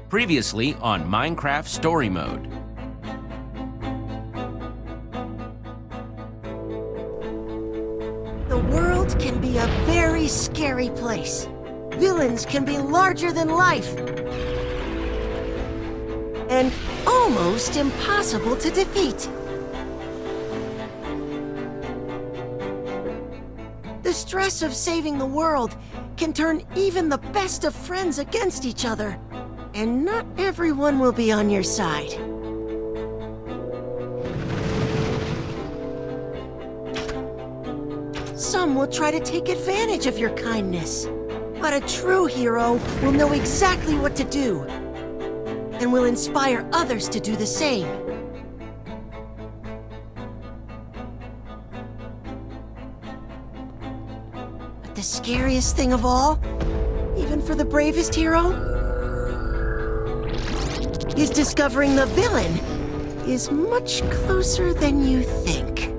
Previously on Minecraft Story Mode. The world can be a very scary place. Villains can be larger than life. And almost impossible to defeat. The stress of saving the world can turn even the best of friends against each other. And not everyone will be on your side. Some will try to take advantage of your kindness. But a true hero will know exactly what to do, and will inspire others to do the same. But the scariest thing of all, even for the bravest hero, is discovering the villain is much closer than you think.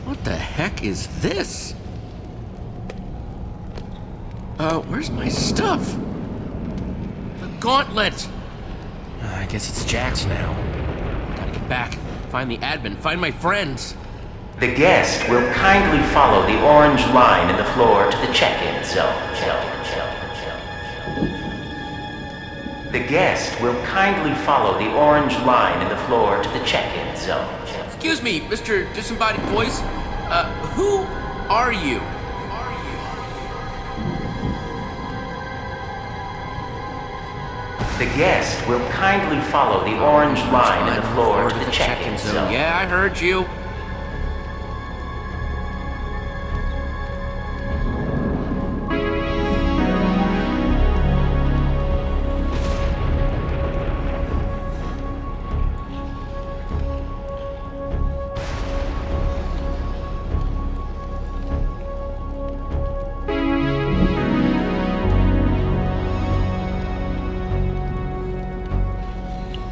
What the heck is this? Where's my stuff? The gauntlet! I guess it's Jack's now. Gotta get back, find the admin, find my friends. The guest will kindly follow the orange line in the floor to the check-in zone. The guest will kindly follow the orange line in the floor to the check-in zone. Excuse me, Mr. Disembodied Voice. Who are you? The guest will kindly follow the orange line in the floor to the check-in zone. Yeah, I heard you.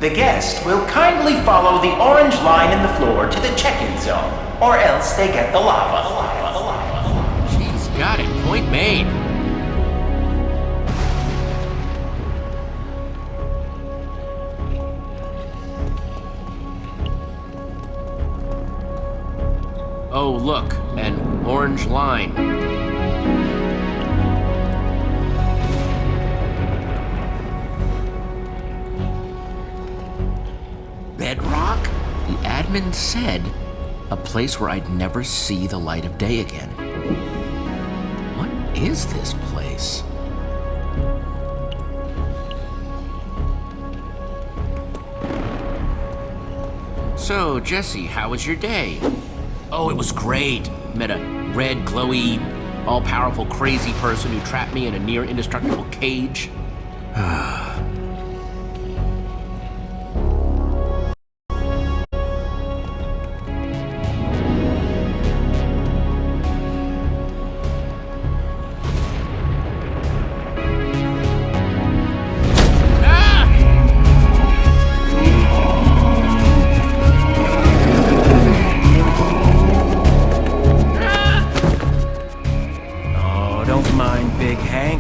The guest will kindly follow the orange line in the floor to the check-in zone, or else they get the lava. She's got it. Point made. Oh, look, an orange line. Bedrock? The admin said a place where I'd never see the light of day again. What is this place? So, Jesse, how was your day? Oh, it was great. Met a red, glowy, all-powerful, crazy person who trapped me in a near-indestructible cage.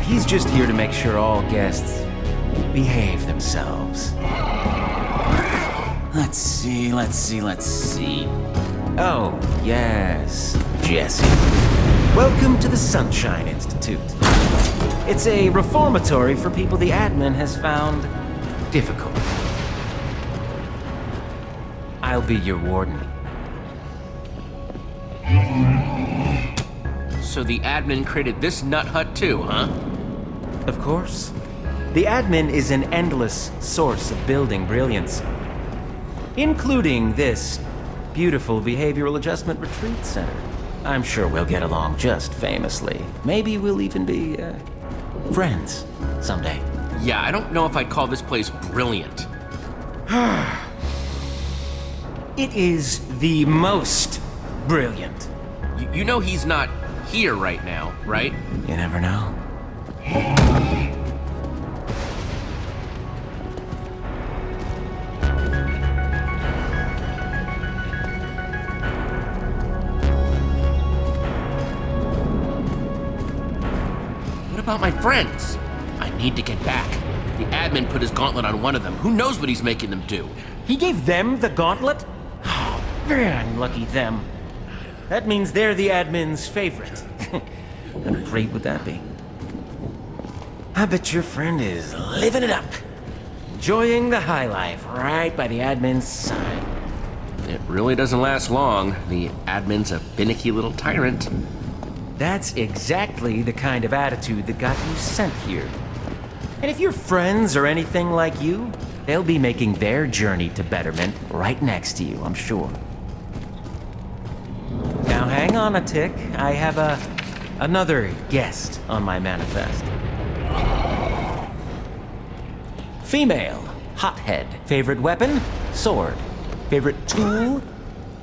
He's just here to make sure all guests behave themselves. Let's see. Oh, yes, Jesse. Welcome to the Sunshine Institute. It's a reformatory for people the admin has found difficult. I'll be your warden. So the admin created this nut hut too, huh? Of course. The admin is an endless source of building brilliance, including this beautiful behavioral adjustment retreat center. I'm sure we'll get along just famously. Maybe we'll even be, friends someday. Yeah, I don't know if I'd call this place brilliant. It is the most brilliant. You know he's not here right now, right? You never know. What about my friends? I need to get back. The admin put his gauntlet on one of them. Who knows what he's making them do? He gave them the gauntlet? Oh, man, lucky them. That means they're the admin's favorite. How great would that be? I bet your friend is living it up. Enjoying the high life right by the admin's side. It really doesn't last long. The admin's a finicky little tyrant. That's exactly the kind of attitude that got you sent here. And if your friends are anything like you, they'll be making their journey to betterment right next to you, I'm sure. Now hang on a tick. I have another guest on my manifest. Female, hothead. Favorite weapon? Sword. Favorite tool?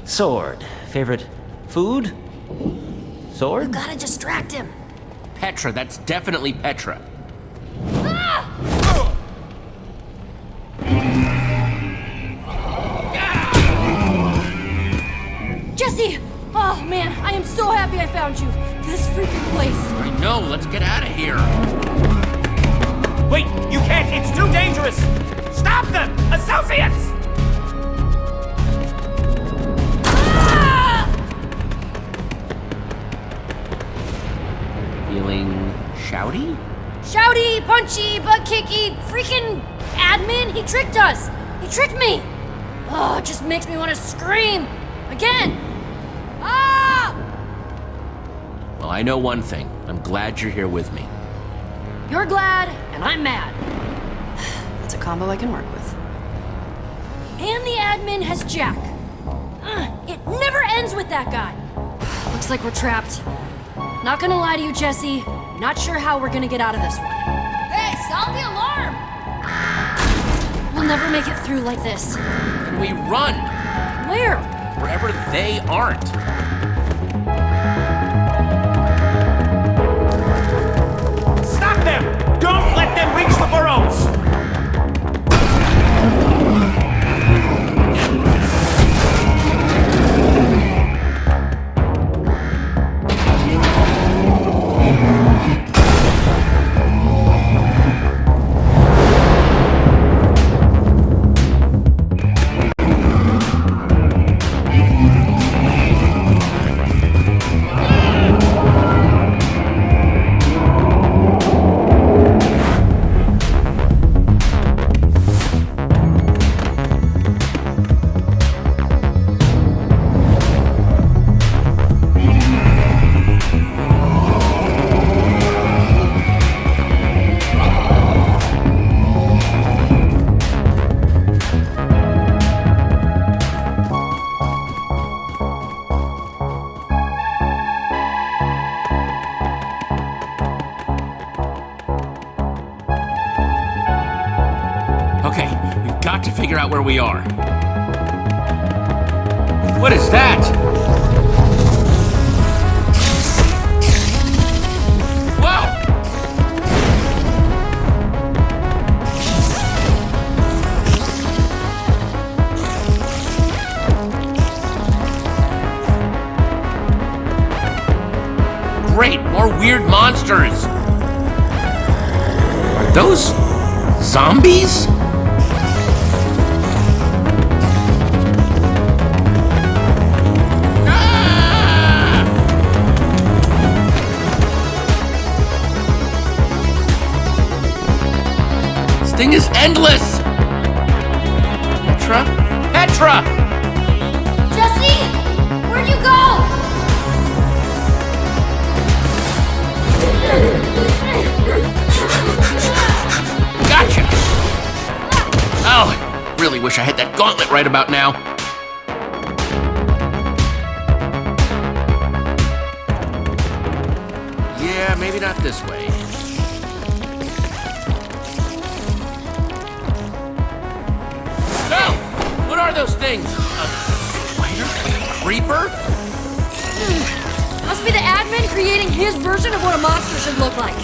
Sword. Favorite food? Sword? Gotta distract him. Petra, that's definitely Petra. Jesse! Oh man, I am so happy I found you. This freaking place. I know, let's get out of here. Wait, you can't! It's too dangerous! Stop them! Associates! Feeling shouty? Shouty, punchy, butt kicky, freaking admin! He tricked us! He tricked me! Oh, it just makes me want to scream! Again! Ah! Well, I know one thing. I'm glad you're here with me. You're glad, and I'm mad. That's a combo I can work with. And the admin has Jack. It never ends with that guy. Looks like we're trapped. Not gonna lie to you, Jesse. Not sure how we're gonna get out of this one. Hey, sound the alarm! We'll never make it through like this. Can we run? Where? Wherever they aren't. Stop them! Don't let them reach the burrows! Okay, we've got to figure out where we are. What is that? Whoa! Great, more weird monsters! Are those zombies? This thing is endless! Petra? Petra! really wish I had that gauntlet right about now. Yeah, maybe not this way. No! What are those things? A spider? A creeper? Must be the admin creating his version of what a monster should look like.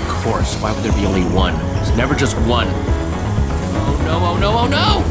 Of course, why would there be only one? There's never just one. Oh no, oh no, oh no!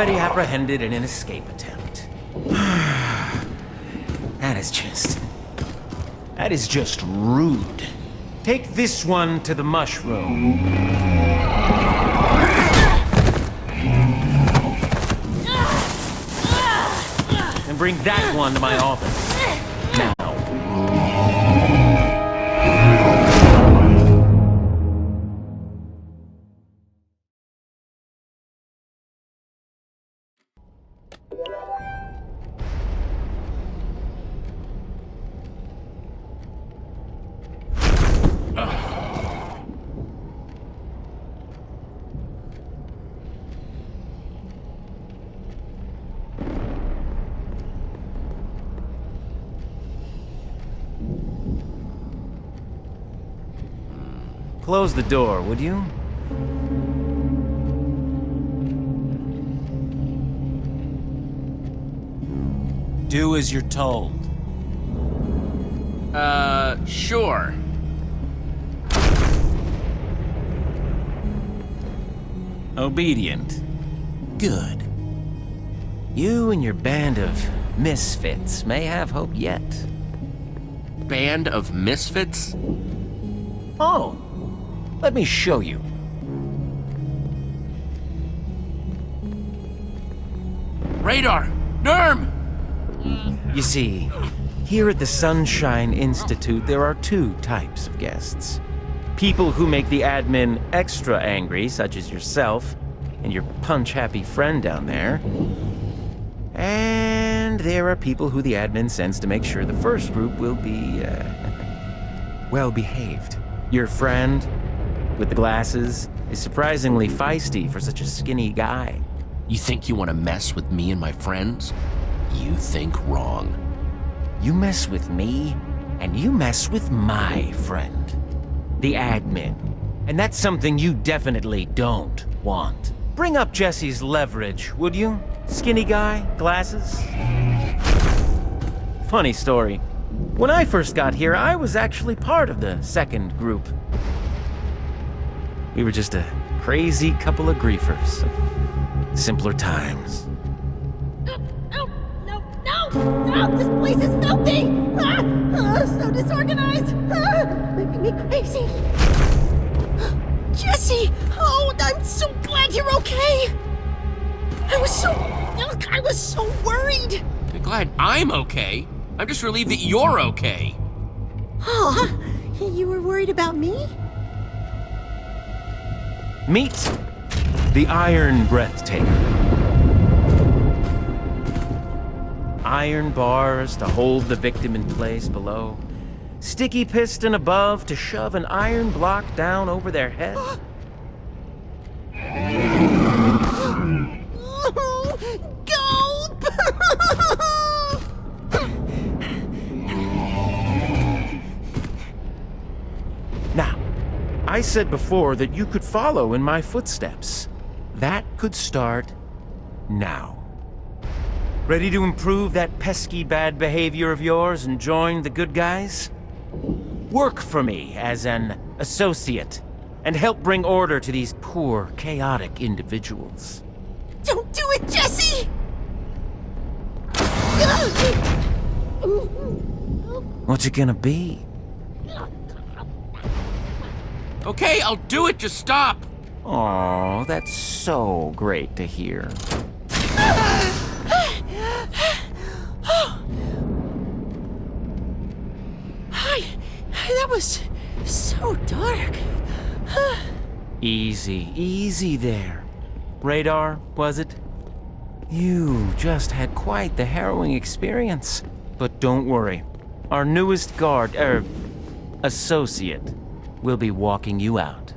Apprehended in an escape attempt. That is just rude. Take this one to the mushroom. And bring that one to my office. Now. Close the door, would you? Do as you're told. Sure. Obedient. Good. You and your band of misfits may have hope yet. Band of misfits? Oh, let me show you. Radar! NERM! You see, here at the Sunshine Institute, there are two types of guests. People who make the admin extra angry, such as yourself and your punch-happy friend down there. And there are people who the admin sends to make sure the first group will be, well-behaved. Your friend, with the glasses, is surprisingly feisty for such a skinny guy. You think you want to mess with me and my friends? You think wrong. You mess with me, and you mess with my friend, the admin. And that's something you definitely don't want. Bring up Jesse's leverage, would you? Skinny guy, glasses. Funny story. When I first got here, I was actually part of the second group. We were just a crazy couple of griefers. Simpler times. No, this place is filthy! So disorganized! Making me crazy! Jesse! Oh, I'm so glad you're okay! I was so worried! You're glad I'm okay? I'm just relieved that you're okay. Oh, you were worried about me? Meet the Iron Breathtaker. iron bars to hold the victim in place below, sticky piston above to shove an iron block down over their head. Gulp! Now, I said before that you could follow in my footsteps. That could start now. Ready to improve that pesky bad behavior of yours and join the good guys? Work for me as an associate and help bring order to these poor, chaotic individuals. Don't do it, Jesse! What's it gonna be? Okay, I'll do it, just stop! Oh, that's so great to hear. That was so dark. Easy there. Radar, was it? You just had quite the harrowing experience. But don't worry. Our newest associate will be walking you out.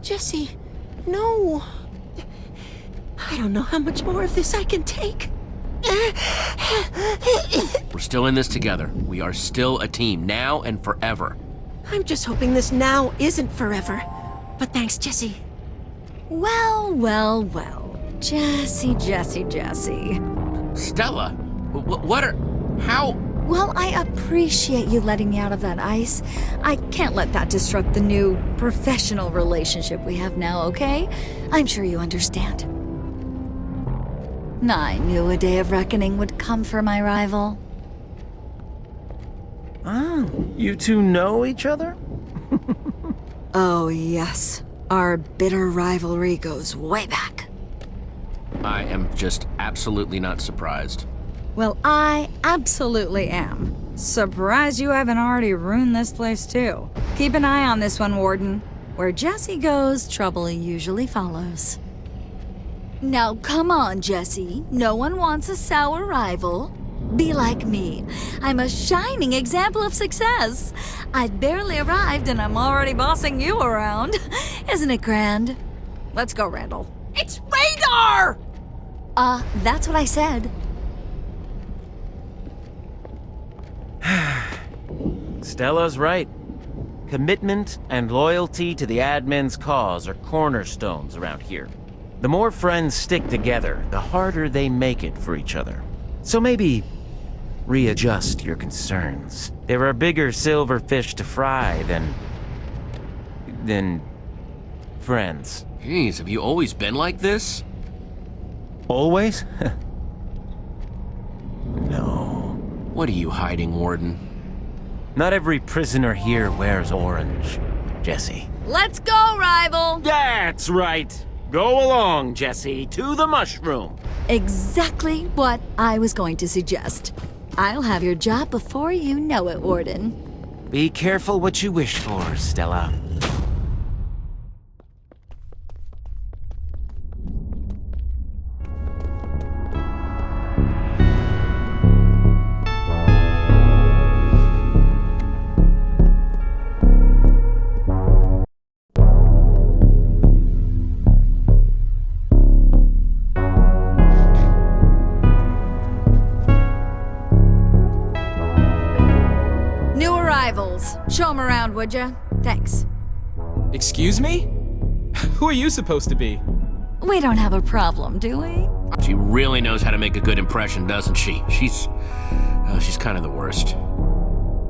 Jesse, no. I don't know how much more of this I can take. We're still in this together. We are still a team, now and forever. I'm just hoping this now isn't forever. But thanks, Jesse. Well. Jesse. Stella, how? Well, I appreciate you letting me out of that ice. I can't let that disrupt the new professional relationship we have now, okay? I'm sure you understand. I knew a day of reckoning would come for my rival. Ah, you two know each other? Oh, yes. Our bitter rivalry goes way back. I am just absolutely not surprised. Well, I absolutely am. Surprised you haven't already ruined this place, too. Keep an eye on this one, Warden. Where Jesse goes, trouble usually follows. Now, come on, Jesse. No one wants a sour rival. Be like me. I'm a shining example of success. I barely arrived and I'm already bossing you around. Isn't it grand? Let's go, Randall. It's radar! That's what I said. Stella's right. Commitment and loyalty to the admin's cause are cornerstones around here. The more friends stick together, the harder they make it for each other. So maybe readjust your concerns. There are bigger silver fish to fry than friends. Jeez, have you always been like this? Always? No. What are you hiding, Warden? Not every prisoner here wears orange, Jesse. Let's go, rival! That's right. Go along, Jesse, to the mushroom. Exactly what I was going to suggest. I'll have your job before you know it, Warden. Be careful what you wish for, Stella. Show him around, would ya? Thanks. Excuse me? Who are you supposed to be? We don't have a problem, do we? She really knows how to make a good impression, doesn't she? She's kind of the worst.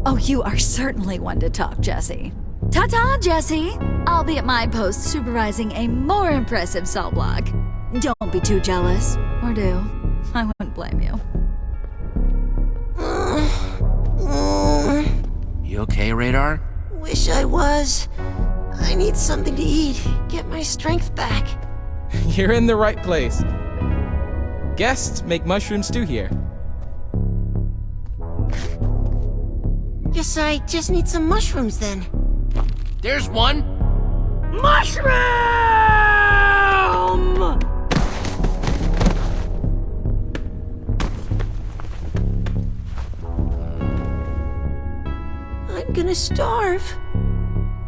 Oh, you are certainly one to talk, Jesse. Ta-ta, Jesse! I'll be at my post supervising a more impressive cell block. Don't be too jealous. Or do. I wouldn't blame you. You okay, Radar? Wish I was. I need something to eat. Get my strength back. You're in the right place. Guests make mushroom stew here. Guess I just need some mushrooms then. There's one! Mushroom! gonna starve.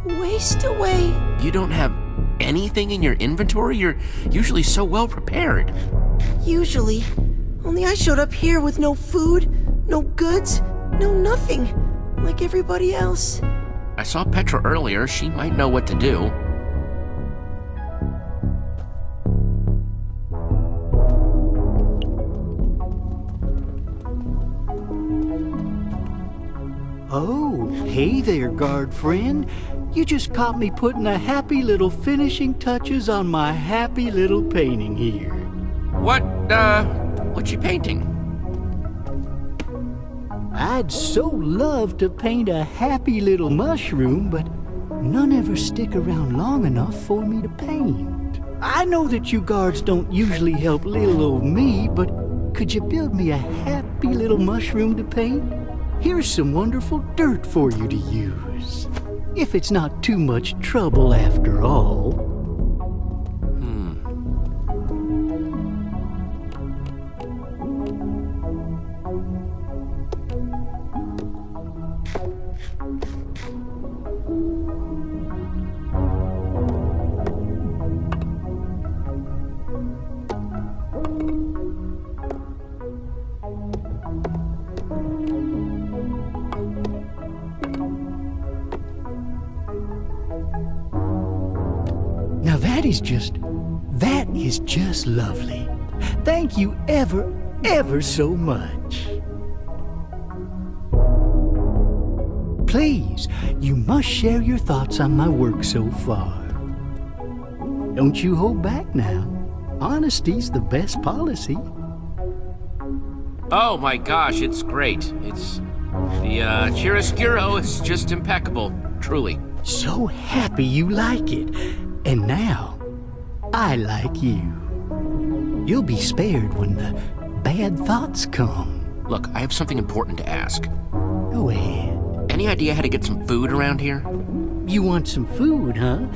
Waste away. You don't have anything in your inventory? You're usually so well prepared. Usually. Only I showed up here with no food, no goods, no nothing. Like everybody else. I saw Petra earlier. She might know what to do. Oh, hey there, guard friend. You just caught me putting a happy little finishing touches on my happy little painting here. What you painting? I'd so love to paint a happy little mushroom, but none ever stick around long enough for me to paint. I know that you guards don't usually help little old me, but could you build me a happy little mushroom to paint? Here's some wonderful dirt for you to use. If it's not too much trouble after all. Now that is just lovely. Thank you ever so much. Please, you must share your thoughts on my work so far. Don't you hold back now. Honesty's the best policy. Oh my gosh, it's great. The chiaroscuro is just impeccable, truly. So happy you like it. And now, I like you. You'll be spared when the bad thoughts come. Look, I have something important to ask. Go ahead. Any idea how to get some food around here? You want some food, huh?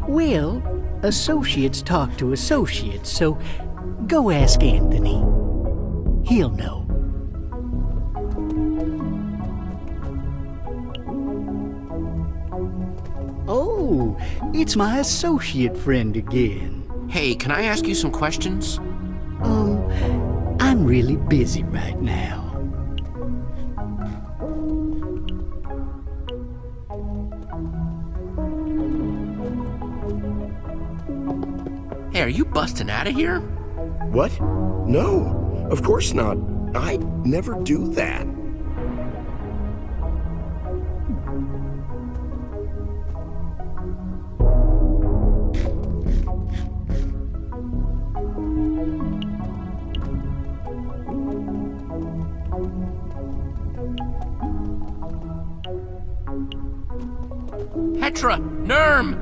Well, associates talk to associates, so go ask Anthony. He'll know. Oh, it's my associate friend again. Hey, can I ask you some questions? I'm really busy right now. Hey, are you busting out of here? What? No, of course not. I never do that. Petra! Nerm!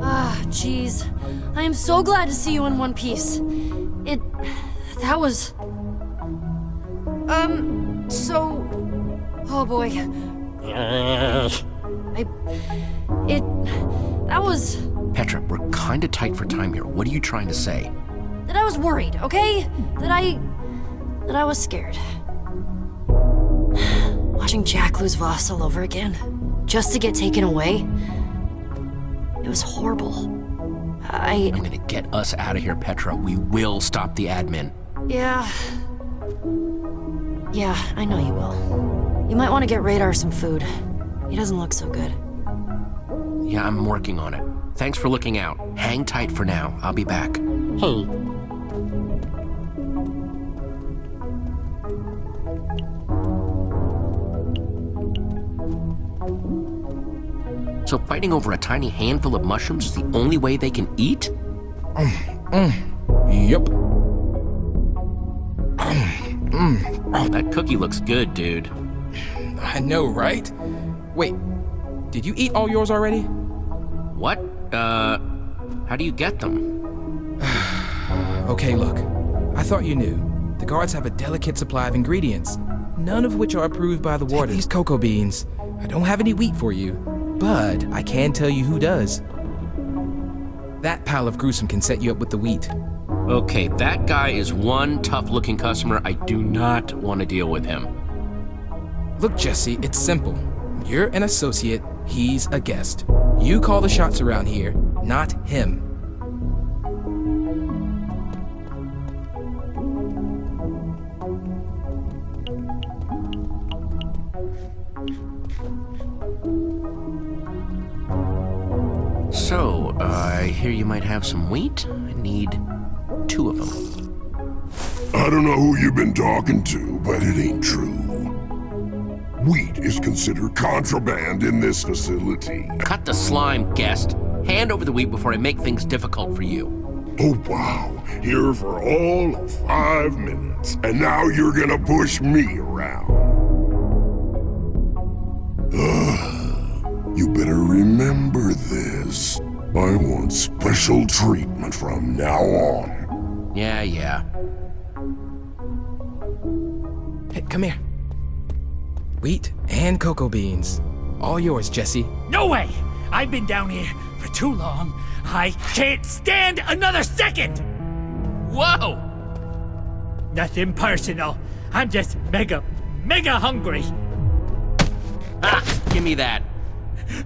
Ah, jeez. I am so glad to see you in one piece. That was... Oh boy. That was... Petra, we're kinda tight for time here. What are you trying to say? That I was worried, okay? That I was scared. Watching Jack lose Voss all over again, just to get taken away, it was horrible. I'm gonna get us out of here, Petra. We will stop the admin. Yeah, I know you will. You might want to get Radar some food. He doesn't look so good. Yeah, I'm working on it. Thanks for looking out. Hang tight for now. I'll be back. Hey. So fighting over a tiny handful of mushrooms is the only way they can eat? Yep. That cookie looks good, dude. I know, right? Wait, did you eat all yours already? What? How do you get them? Okay, look. I thought you knew. The guards have a delicate supply of ingredients, none of which are approved by the warden. Take these cocoa beans. I don't have any wheat for you, but I can tell you who does. That pile of gruesome can set you up with the wheat. Okay, that guy is one tough-looking customer. I do not want to deal with him. Look, Jesse, it's simple. You're an associate, he's a guest. You call the shots around here, not him. So, I hear you might have some wheat. I need 2 of them. I don't know who you've been talking to, but it ain't true. Wheat is considered contraband in this facility. Cut the slime, guest. Hand over the wheat before I make things difficult for you. Oh, wow. Here for all of 5 minutes. And now you're gonna push me around. You better remember this. I want special treatment from now on. Yeah. Hey, come here. Wheat and cocoa beans. All yours, Jesse. No way! I've been down here for too long. I can't stand another second! Whoa! Nothing personal. I'm just mega hungry. Ah, give me that.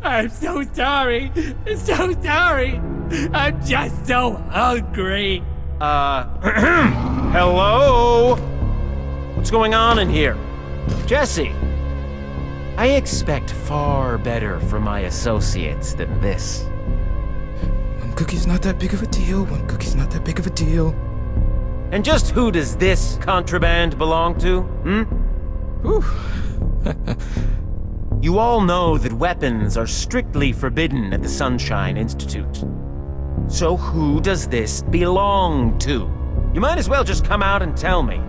I'm so sorry. So sorry. I'm just so hungry. Hello? What's going on in here? Jesse, I expect far better from my associates than this. One cookie's not that big of a deal. One cookie's not that big of a deal. And just who does this contraband belong to, Whew. You all know that weapons are strictly forbidden at the Sunshine Institute. So who does this belong to? You might as well just come out and tell me.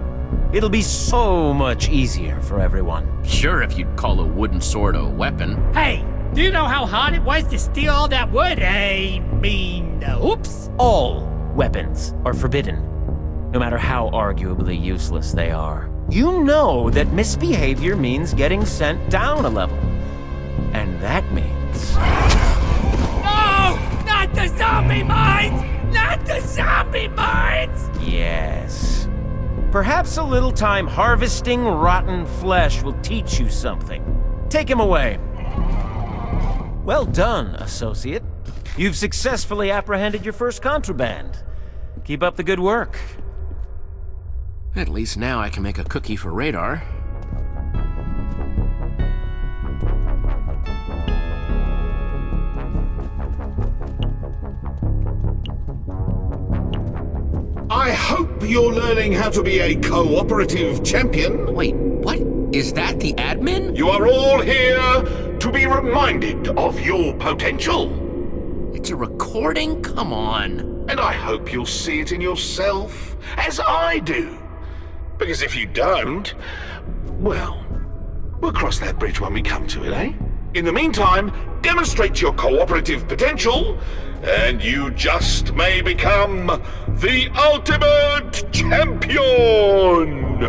It'll be so much easier for everyone. Sure, if you'd call a wooden sword a weapon. Hey, do you know how hard it was to steal all that wood? Oops. All weapons are forbidden, no matter how arguably useless they are. You know that misbehavior means getting sent down a level. And that means... No! Not the zombie mines! Not the zombie mines! Yes. Perhaps a little time harvesting rotten flesh will teach you something. Take him away. Well done, associate. You've successfully apprehended your first contraband. Keep up the good work. At least now I can make a cookie for Radar. I hope you're learning how to be a cooperative champion. Wait, what? Is that the admin? You are all here to be reminded of your potential. It's a recording? Come on. And I hope you'll see it in yourself, as I do. Because if you don't, well, we'll cross that bridge when we come to it, eh? In the meantime, demonstrate your cooperative potential, and you just may become the ultimate champion!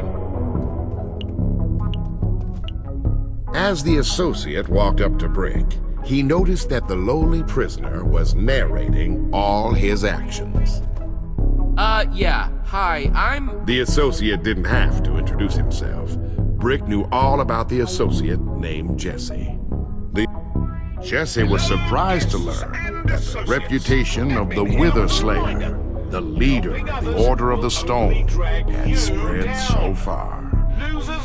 As the associate walked up to Brick, he noticed that the lowly prisoner was narrating all his actions. Yeah. Hi, I'm... The associate didn't have to introduce himself. Brick knew all about the associate named Jesse. Jesse was surprised to learn that the reputation of the Wither Slayer, the leader of the Order of the Stone, had spread so far.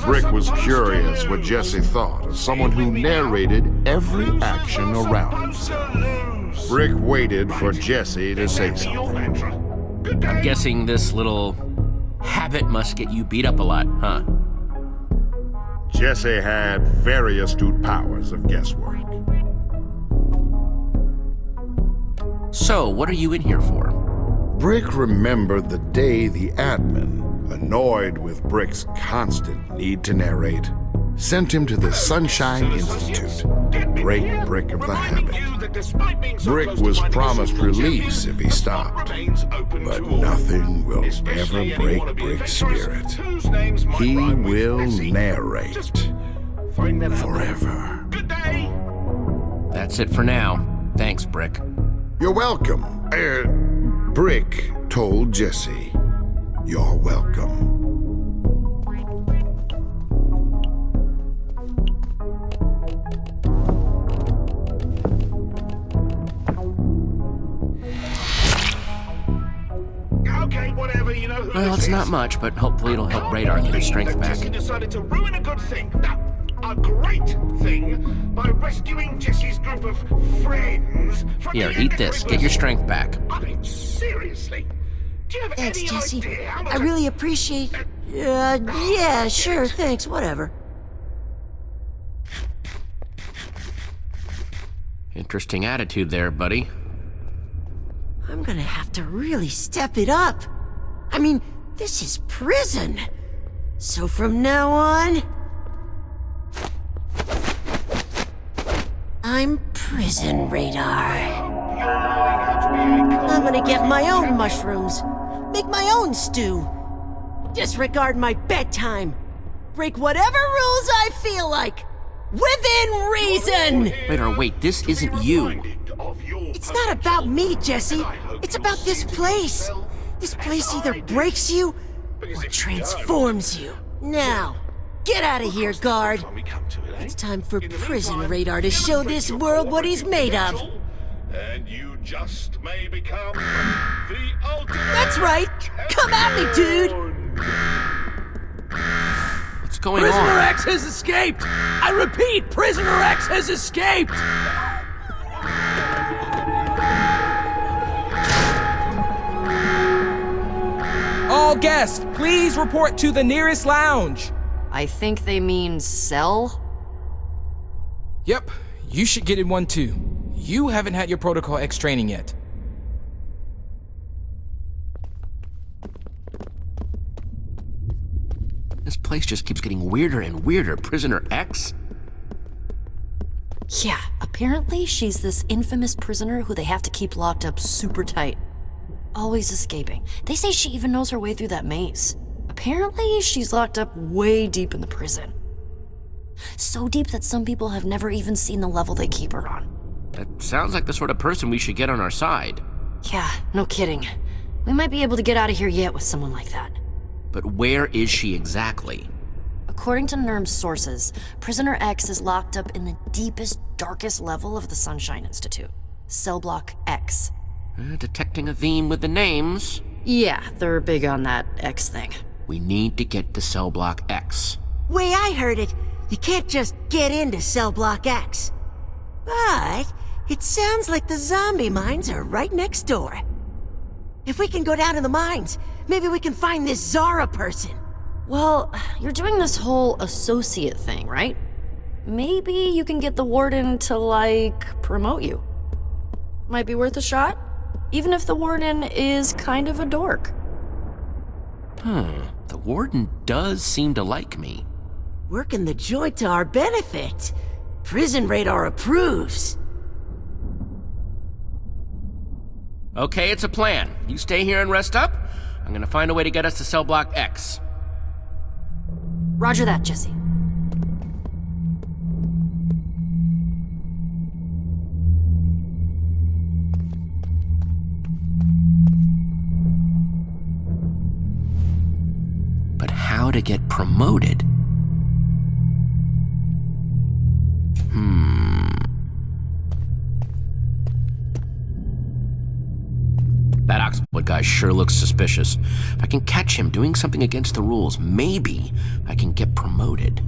Brick was curious what Jesse thought of someone who narrated every action around himself. Brick waited for Jesse to say something. I'm guessing this little habit must get you beat up a lot, huh? Jesse had very astute powers of guesswork. So, what are you in here for? Brick remembered the day the admin, annoyed with Brick's constant need to narrate, sent him to the Sunshine Institute to break Brick of the habit. Brick was promised release if he stopped, but nothing will ever break Brick's spirit. He will narrate forever. That's it for now. Thanks, Brick. You're welcome. Brick told Jesse, you're welcome. whenever you know who Well, this it's is. not much, but hopefully it'll help Radar get his strength back. Jesse decided to ruin a good thing. A great thing by rescuing Jesse's group of friends from Here, the eat this. Get your strength back. I mean, seriously. Do you have Thanks, any Jesse. idea how much I really appreciate... yeah, sure, thanks, whatever. Interesting attitude there, buddy. I'm gonna have to really step it up. I mean, this is prison. So from now on... I'm Prison Radar. I'm gonna get my own mushrooms. Make my own stew. Disregard my bedtime. Break whatever rules I feel like. Within reason! Radar, wait, this isn't you. It's not about me, Jesse. It's about this place. This place either breaks you or transforms you. Now, get out of here, guard. It's time for Prison Radar to show this world what he's made of. And you just may become the ultimate. That's right. Come at me, dude. What's going Prisoner on? X has escaped! I repeat, Prisoner X has escaped! All guests, please report to the nearest lounge. I think they mean cell? Yep, you should get in one too. You haven't had your Protocol X training yet. This place just keeps getting weirder and weirder. Prisoner X? Yeah, apparently she's this infamous prisoner who they have to keep locked up super tight. Always escaping. They say she even knows her way through that maze. Apparently she's locked up way deep in the prison. So deep that some people have never even seen the level they keep her on. That sounds like the sort of person we should get on our side. Yeah, no kidding. We might be able to get out of here yet with someone like that. But where is she exactly? According to NERM's sources, Prisoner X is locked up in the deepest, darkest level of the Sunshine Institute. Cell Block X. Detecting a theme with the names. Yeah, they're big on that X thing. We need to get to Cell Block X. Way I heard it, you can't just get into Cell Block X. But it sounds like the zombie mines are right next door. If we can go down to the mines, maybe we can find this Zara person. Well, you're doing this whole associate thing, right? Maybe you can get the warden to, promote you. Might be worth a shot, even if the warden is kind of a dork. The warden does seem to like me. Working the joint to our benefit. Prison Radar approves. Okay, it's a plan. You stay here and rest up. I'm gonna find a way to get us to Cell Block X. Roger that, Jesse. But how to get promoted? That Oxblood guy sure looks suspicious. If I can catch him doing something against the rules, maybe I can get promoted.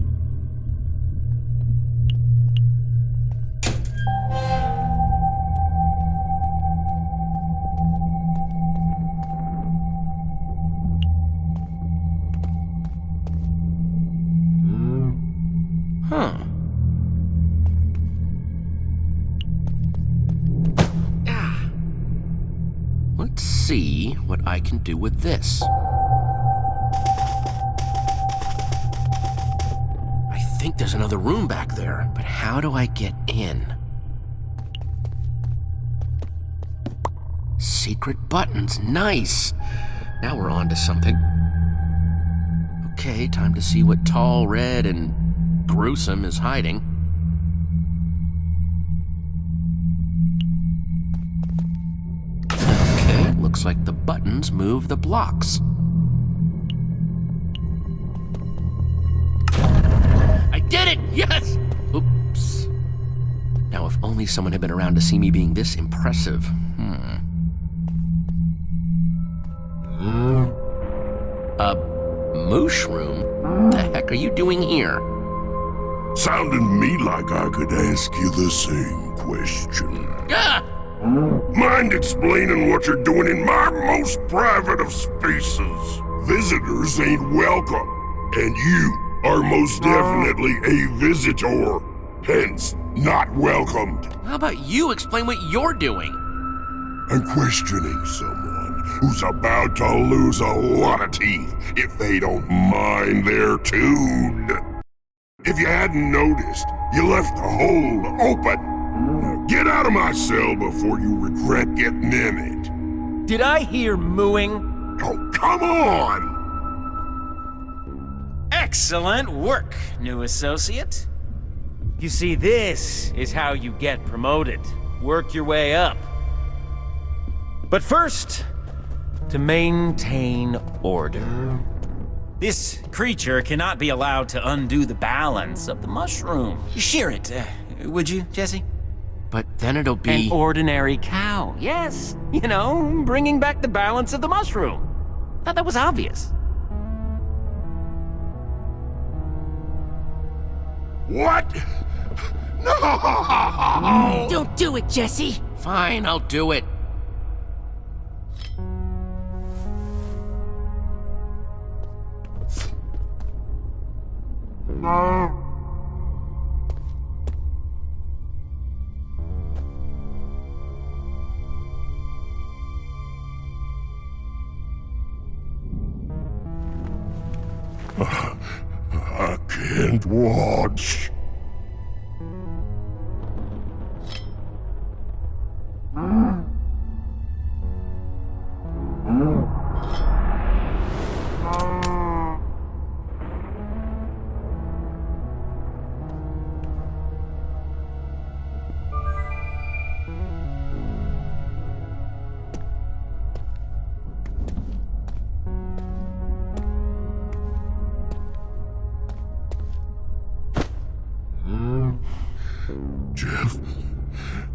Let's see what I can do with this. I think there's another room back there, but how do I get in? Secret buttons, nice! Now we're on to something. Okay, time to see what tall, red, and gruesome is hiding. Okay, looks like the buttons move the blocks. I did it! Yes! Oops. Now, if only someone had been around to see me being this impressive. A moosh room? The heck are you doing here? Sounded to me like I could ask you the same question. Ah! Mind explaining what you're doing in my most private of spaces? Visitors ain't welcome, and you are most definitely a visitor, hence not welcomed. How about you explain what you're doing? I'm questioning someone who's about to lose a lot of teeth if they don't mind their tune. If you hadn't noticed, you left the hole open. Now get out of my cell before you regret getting in it. Did I hear mooing? Oh, come on! Excellent work, new associate. You see, this is how you get promoted. Work your way up. But first, to maintain order, this creature cannot be allowed to undo the balance of the mushroom. Shear it, would you, Jesse? But then it'll be... An ordinary cow, yes. You know, bringing back the balance of the mushroom. Thought that was obvious. What? No! Don't do it, Jesse! Fine, I'll do it. I can't watch.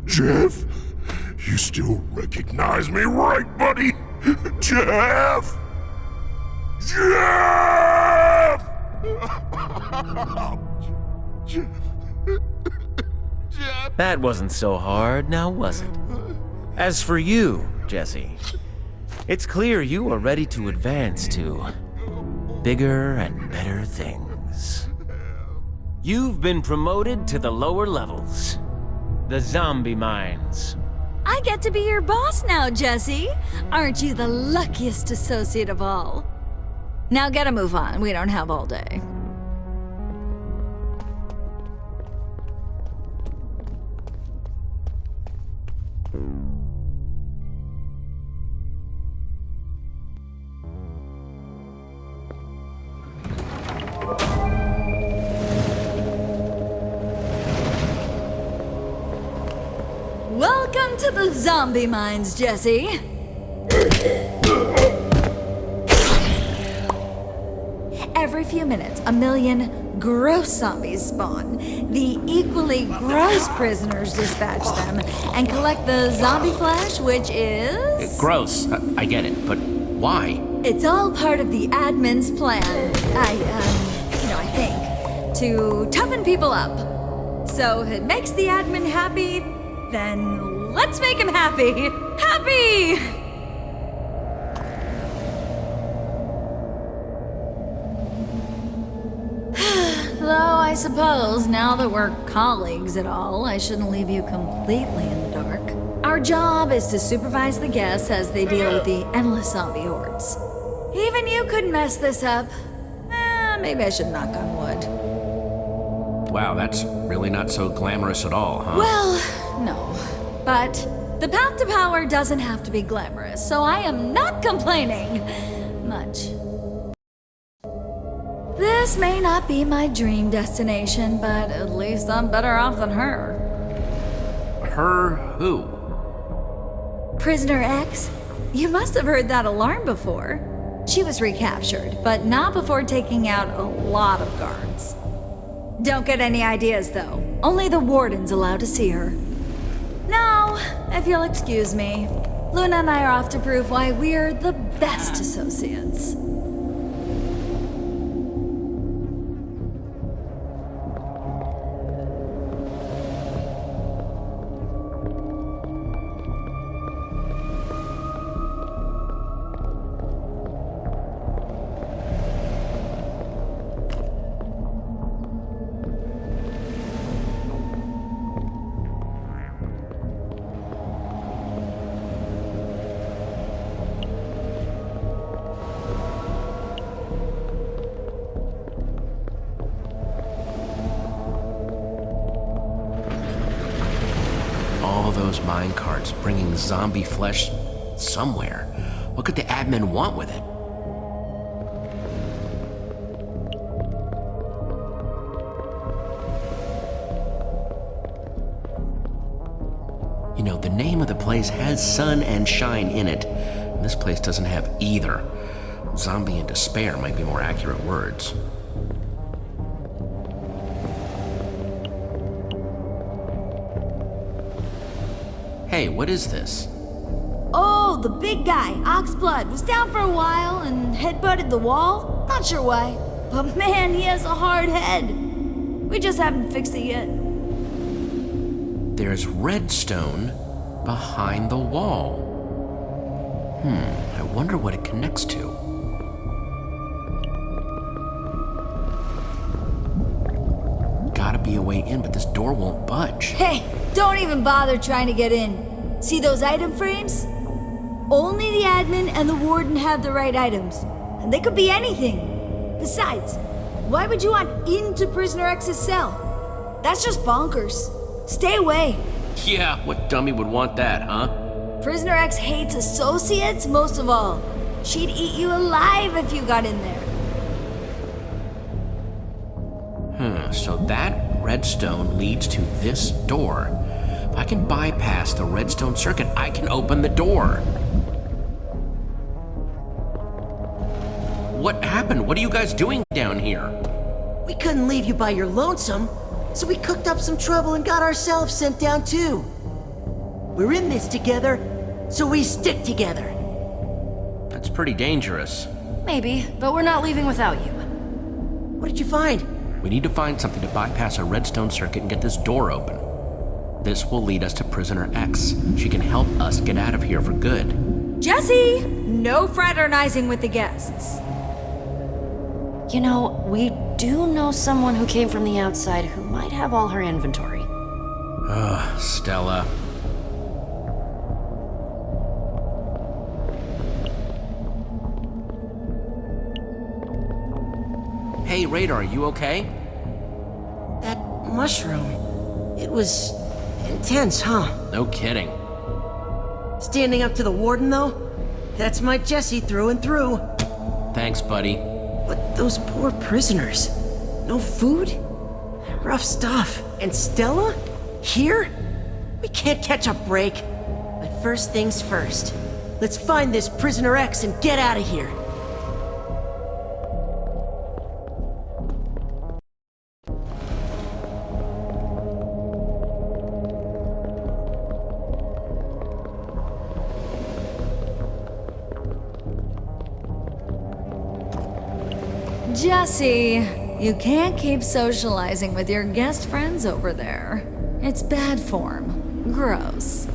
Jeff? You still recognize me, right, buddy? Jeff! Jeff! That wasn't so hard, now was it? As for you, Jesse, it's clear you are ready to advance to bigger and better things. You've been promoted to the lower levels. The zombie mines. I get to be your boss now, Jesse. Aren't you the luckiest associate of all? Now get a move on. We don't have all day. Welcome to the zombie mines, Jesse. Every few minutes, 1 million gross zombies spawn. The equally gross prisoners dispatch them and collect the zombie flesh, which is... Gross. I get it, but why? It's all part of the admin's plan. I think. To toughen people up. So if it makes the admin happy, then let's make him happy. Happy! Though I suppose, now that we're colleagues at all, I shouldn't leave you completely in the dark. Our job is to supervise the guests as they deal with the endless zombie hordes. Even you couldn't mess this up. Maybe I should knock on wood. Wow, that's really not so glamorous at all, huh? Well, no. But the path to power doesn't have to be glamorous, so I am not complaining much. This may not be my dream destination, but at least I'm better off than her. Her who? Prisoner X? You must have heard that alarm before. She was recaptured, but not before taking out a lot of guards. Don't get any ideas, though. Only the warden's allowed to see her. Now, if you'll excuse me, Luna and I are off to prove why we're the best associates. those mine carts bringing zombie flesh somewhere. What could the admin want with it? You know, the name of the place has sun and shine in it, and this place doesn't have either. Zombie and despair might be more accurate words. Hey, what is this? Oh, the big guy, Oxblood, was down for a while and headbutted the wall. Not sure why, but man, he has a hard head. We just haven't fixed it yet. There's redstone behind the wall. I wonder what it connects to. Gotta be a way in, but this door won't budge. Hey, don't even bother trying to get in. See those item frames? Only the admin and the warden have the right items, and they could be anything. Besides, why would you want into Prisoner X's cell? That's just bonkers. Stay away. Yeah, what dummy would want that, huh? Prisoner X hates associates most of all. She'd eat you alive if you got in there. So that redstone leads to this door. If I can bypass the redstone circuit, I can open the door. What happened? What are you guys doing down here? We couldn't leave you by your lonesome, so we cooked up some trouble and got ourselves sent down too. We're in this together, so we stick together. That's pretty dangerous. Maybe, but we're not leaving without you. What did you find? We need to find something to bypass a redstone circuit and get this door open. This will lead us to Prisoner X. She can help us get out of here for good. Jesse, no fraternizing with the guests. You know, we do know someone who came from the outside who might have all her inventory. Ugh, Stella. Hey, Radar, are you okay? That mushroom. It was intense, huh? No kidding. Standing up to the warden, though? That's my Jesse through and through. Thanks, buddy. But those poor prisoners. No food? Rough stuff. And Stella? Here? We can't catch a break. But first things first. Let's find this Prisoner X and get out of here. Jesse, you can't keep socializing with your guest friends over there. It's bad form. Gross.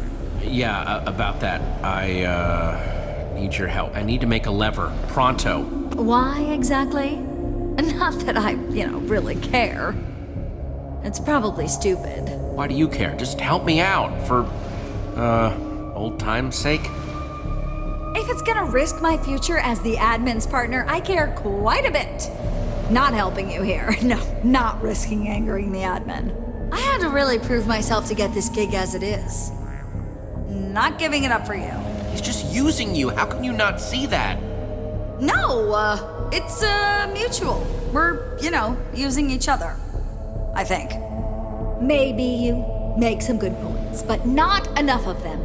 Yeah, about that. I need your help. I need to make a lever. Pronto. Why exactly? Not that I, really care. It's probably stupid. Why do you care? Just help me out for, old time's sake. If it's gonna risk my future as the admin's partner, I care quite a bit. Not helping you here. No, not risking angering the admin. I had to really prove myself to get this gig as it is. Not giving it up for you. He's just using you. How can you not see that? No, it's mutual. We're, using each other. I think. Maybe you make some good points, but not enough of them.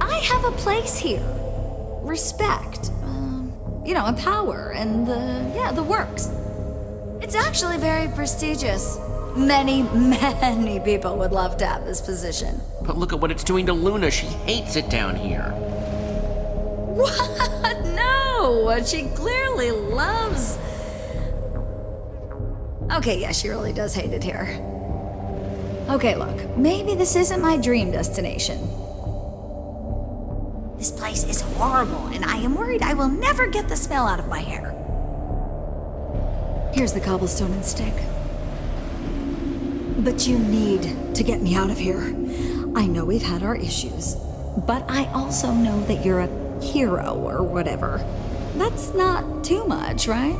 I have a place here. Respect, and power, and the works. It's actually very prestigious. Many, many people would love to have this position. But look at what it's doing to Luna. She hates it down here. What? No, she clearly loves... Okay, yeah, she really does hate it here. Okay, look, maybe this isn't my dream destination. This place is horrible, and I am worried I will never get the smell out of my hair. Here's the cobblestone and stick. But you need to get me out of here. I know we've had our issues, but I also know that you're a hero or whatever. That's not too much, right?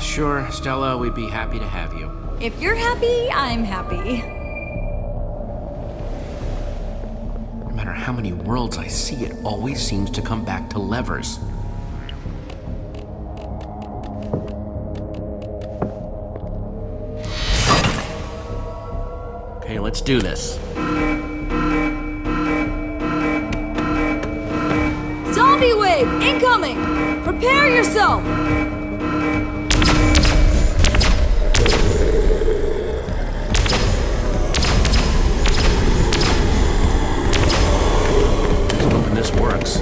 Sure, Stella, we'd be happy to have you. If you're happy, I'm happy. matter how many worlds I see, it always seems to come back to levers. Okay, let's do this. Zombie wave incoming! Prepare yourself! I'm hoping this works.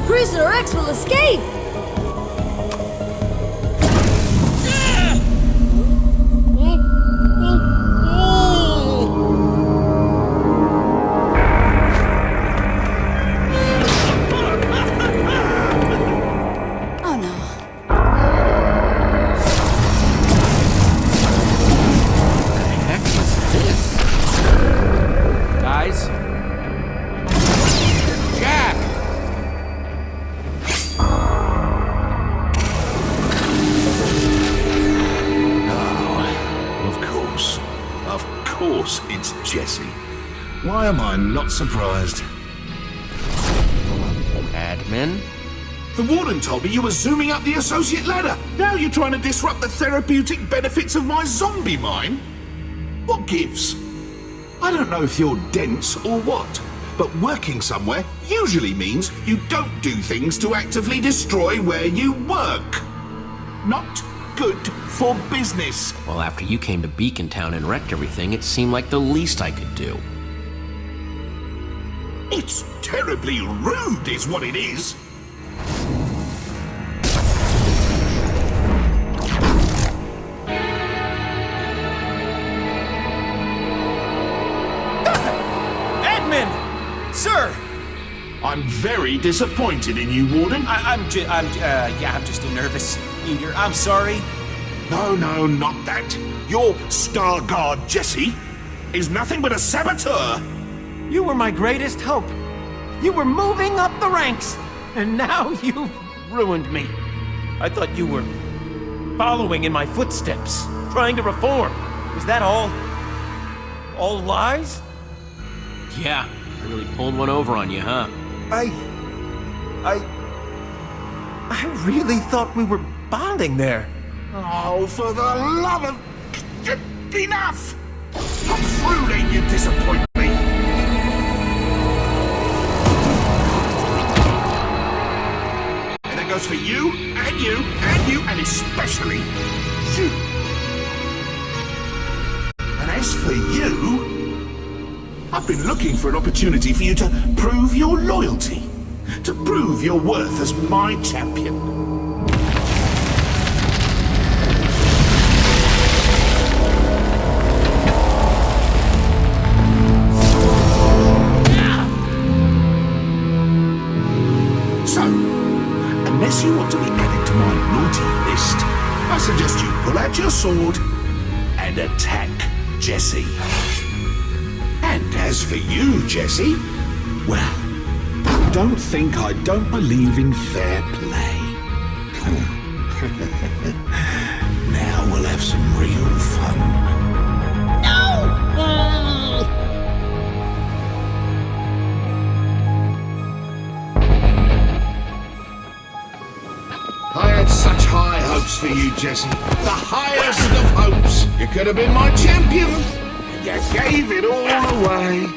Prisoner X will escape! Oh no. What the heck is this? Guys? Jack! Of course it's Jesse. Why am I not surprised? Admin? The warden told me you were zooming up the associate ladder. Now you're trying to disrupt the therapeutic benefits of my zombie mine? What gives? I don't know if you're dense or what, but working somewhere usually means you don't do things to actively destroy where you work. Not good for business. Well, after you came to Beacon Town and wrecked everything, it seemed like the least I could do. It's terribly rude is what it is. Admin! Sir! I'm very disappointed in you, Warden. I'm just a nervous eater. I'm sorry. No, not that. Your star guard, Jesse, is nothing but a saboteur. You were my greatest hope. You were moving up the ranks, and now you've ruined me. I thought you were following in my footsteps, trying to reform. Is that all? All lies? Yeah, I really pulled one over on you, huh? I really thought we were bonding there. Oh, for the love of... Enough! I'm through letting you disappoint me. And that goes for you, and you, and you, and especially you. And as for you... I've been looking for an opportunity for you to prove your loyalty. To prove your worth as my champion. So, unless you want to be added to my naughty list, I suggest you pull out your sword and attack Jesse. And as for you, Jesse, well, don't think I don't believe in fair play. Now we'll have some real fun. I had such high hopes hopes for you, Jesse. The highest of hopes. You could have been my champion. And you gave it all away.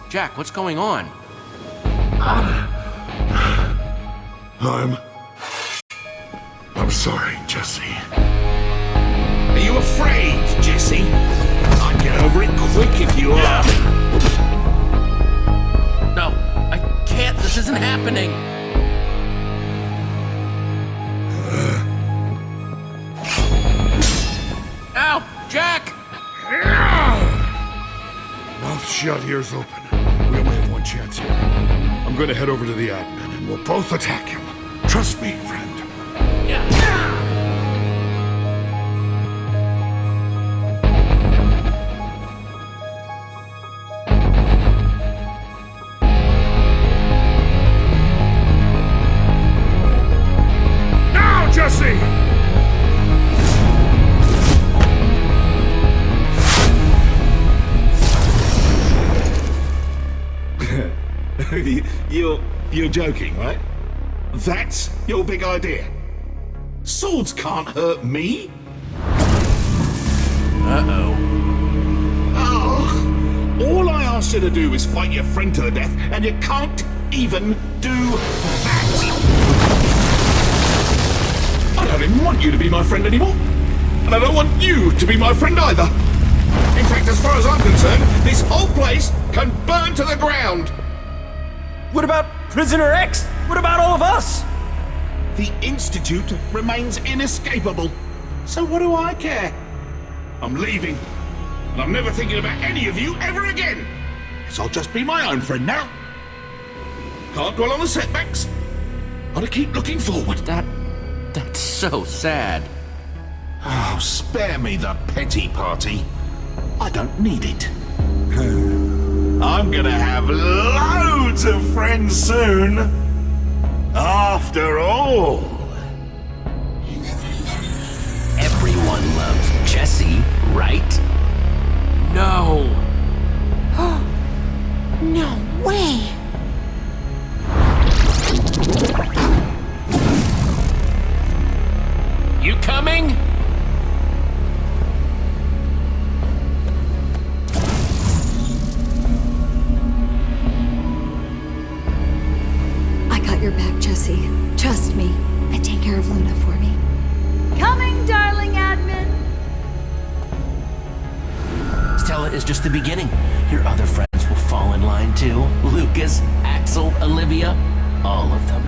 Jack, what's going on? I'm sorry, Jesse. Are you afraid, Jesse? I'd get over it quick if you are. No, I can't. This isn't happening. Ow! Jack! Mouth shut, ears open. We only have one chance here. I'm gonna head over to the admin and we'll both attack him. Trust me, friend. Now, Jesse! You're joking, right? That's your big idea. Swords can't hurt me. Uh-oh. Oh, all I asked you to do is fight your friend to the death, and you can't even do that. I don't even want you to be my friend anymore. And I don't want you to be my friend either. In fact, as far as I'm concerned, this whole place can burn to the ground. What about Prisoner X? What about all of us? The Institute remains inescapable. So what do I care? I'm leaving. And I'm never thinking about any of you ever again. Guess I'll just be my own friend now. Can't dwell on the setbacks. Gotta keep looking forward. That's so sad. Oh, spare me the pity party. I don't need it. I'm gonna have loads of friends soon. After all. Everyone loves Jesse, right? No. No way! You coming? I got your back, Jesse. Trust me. I take care of Luna for me. Coming, darling admin! Stella is just the beginning. Your other friends will fall in line too. Lucas, Axel, Olivia, all of them.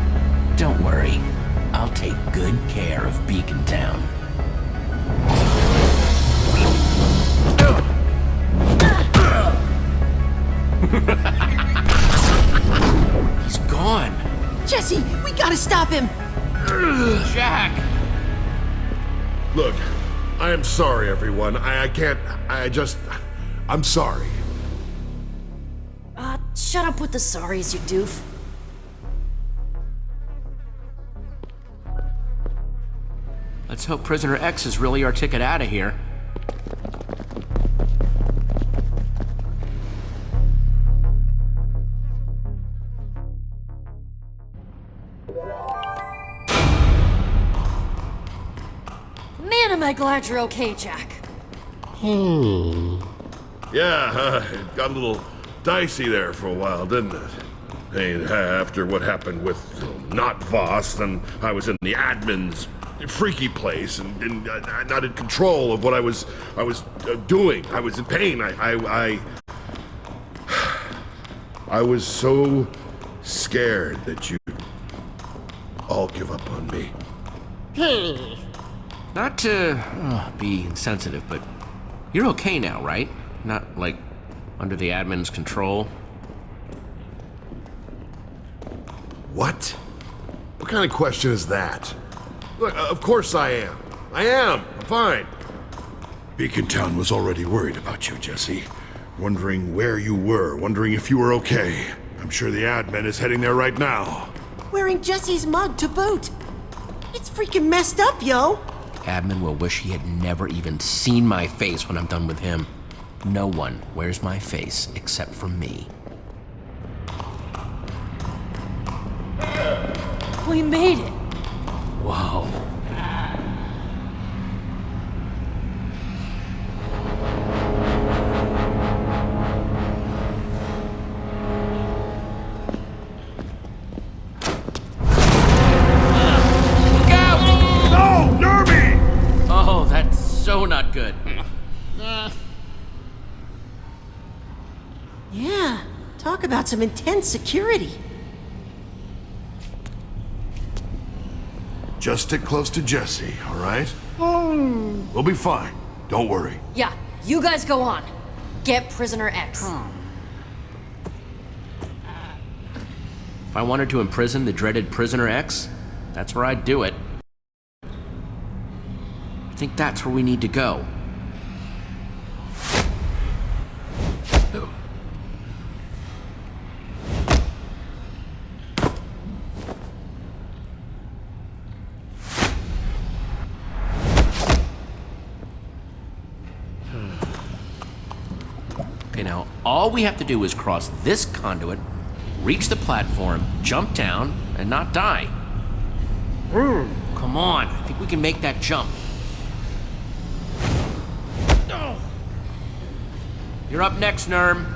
Don't worry. I'll take good care of Beacon Town. He's gone. Jesse, we gotta stop him! Jack! Look, I am sorry, everyone. I'm sorry. Shut up with the sorries, you doof. Let's hope Prisoner X is really our ticket out of here. Man, am I glad you're okay, Jack. Yeah, it got a little dicey there for a while, didn't it? Hey, after what happened with not Voss, then I was in the admin's freaky place and not in control of what I was doing. I was in pain. I was so scared that you'd all give up on me. Not to be insensitive, but you're okay now, right? Not, like, under the admin's control? What? What kind of question is that? Look, of course I am. I'm fine. Beacon Town was already worried about you, Jesse. Wondering where you were, wondering if you were okay. I'm sure the admin is heading there right now. Wearing Jesse's mug to boot. It's freaking messed up, yo! Admin will wish he had never even seen my face when I'm done with him. No one wears my face except for me. We made it. Whoa. Oh, that's so not good. Yeah, talk about some intense security. Just stick close to Jesse, all right? We'll be fine. Don't worry. Yeah, you guys go on. Get Prisoner X. If I wanted to imprison the dreaded Prisoner X, that's where I'd do it. I think that's where we need to go. Okay, now, all we have to do is cross this conduit, reach the platform, jump down, and not die. Come on, I think we can make that jump. You're up next, Nerm.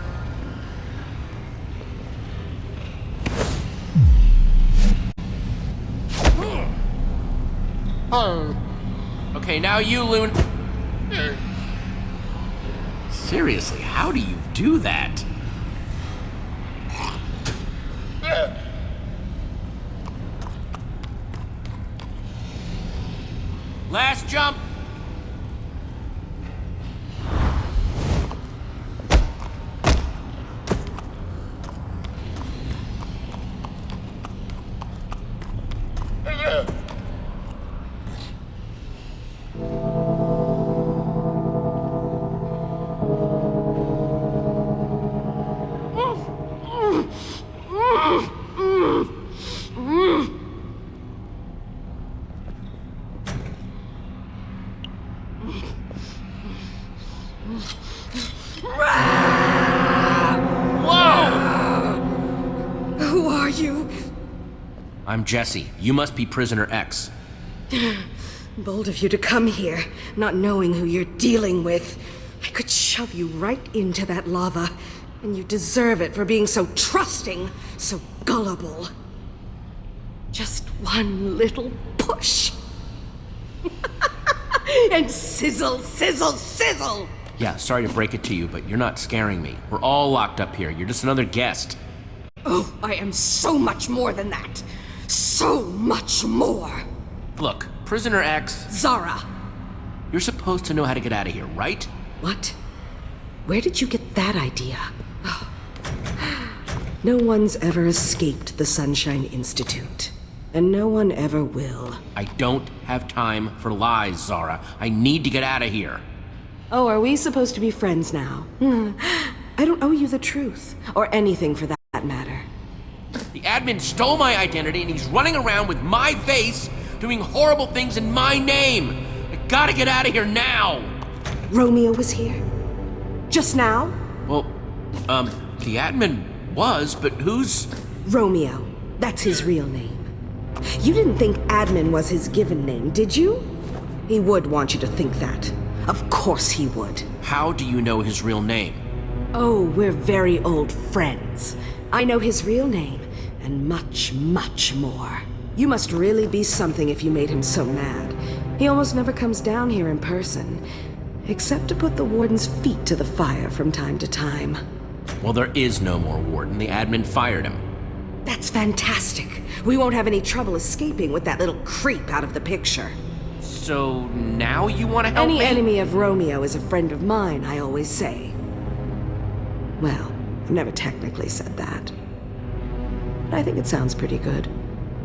Okay, now you, Loon. Seriously, how do you do that? Last jump. Who are you? I'm Jesse. You must be Prisoner X. Bold of you to come here, not knowing who you're dealing with. I could shove you right into that lava, and you deserve it for being so trusting, so gullible. Just one little push. And sizzle, sizzle, sizzle! Yeah, sorry to break it to you, but you're not scaring me. We're all locked up here. You're just another guest. Oh, I am so much more than that. So much more. Look, Prisoner X... Zara. You're supposed to know how to get out of here, right? What? Where did you get that idea? No one's ever escaped the Sunshine Institute. And no one ever will. I don't have time for lies, Zara. I need to get out of here. Oh, are we supposed to be friends now? I don't owe you the truth. Or anything for that matter. The admin stole my identity and he's running around with my face, doing horrible things in my name. I gotta get out of here now. Romeo was here? Just now? Well, the admin was, but who's... Romeo. That's his real name. You didn't think admin was his given name, did you? He would want you to think that. Of course he would. How do you know his real name? Oh, we're very old friends. I know his real name, and much, much more. You must really be something if you made him so mad. He almost never comes down here in person, except to put the warden's feet to the fire from time to time. Well, there is no more warden. The admin fired him. That's fantastic. We won't have any trouble escaping with that little creep out of the picture. So now you want to help me? Any enemy of Romeo is a friend of mine, I always say. Well, I've never technically said that. But I think it sounds pretty good.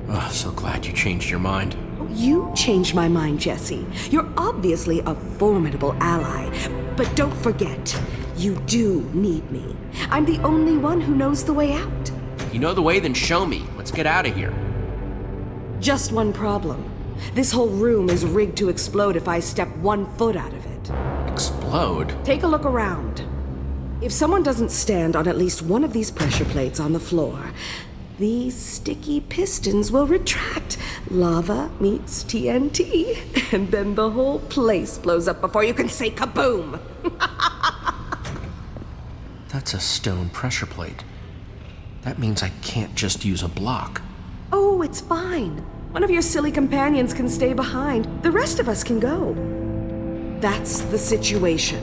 Oh, so glad you changed your mind. You changed my mind, Jesse. You're obviously a formidable ally. But don't forget, you do need me. I'm the only one who knows the way out. If you know the way, then show me. Let's get out of here. Just one problem. This whole room is rigged to explode if I step 1 foot out of it. Explode? Take a look around. If someone doesn't stand on at least one of these pressure plates on the floor, these sticky pistons will retract. Lava meets TNT, and then the whole place blows up before you can say kaboom! That's a stone pressure plate. That means I can't just use a block. Oh, it's fine. One of your silly companions can stay behind. The rest of us can go. That's the situation.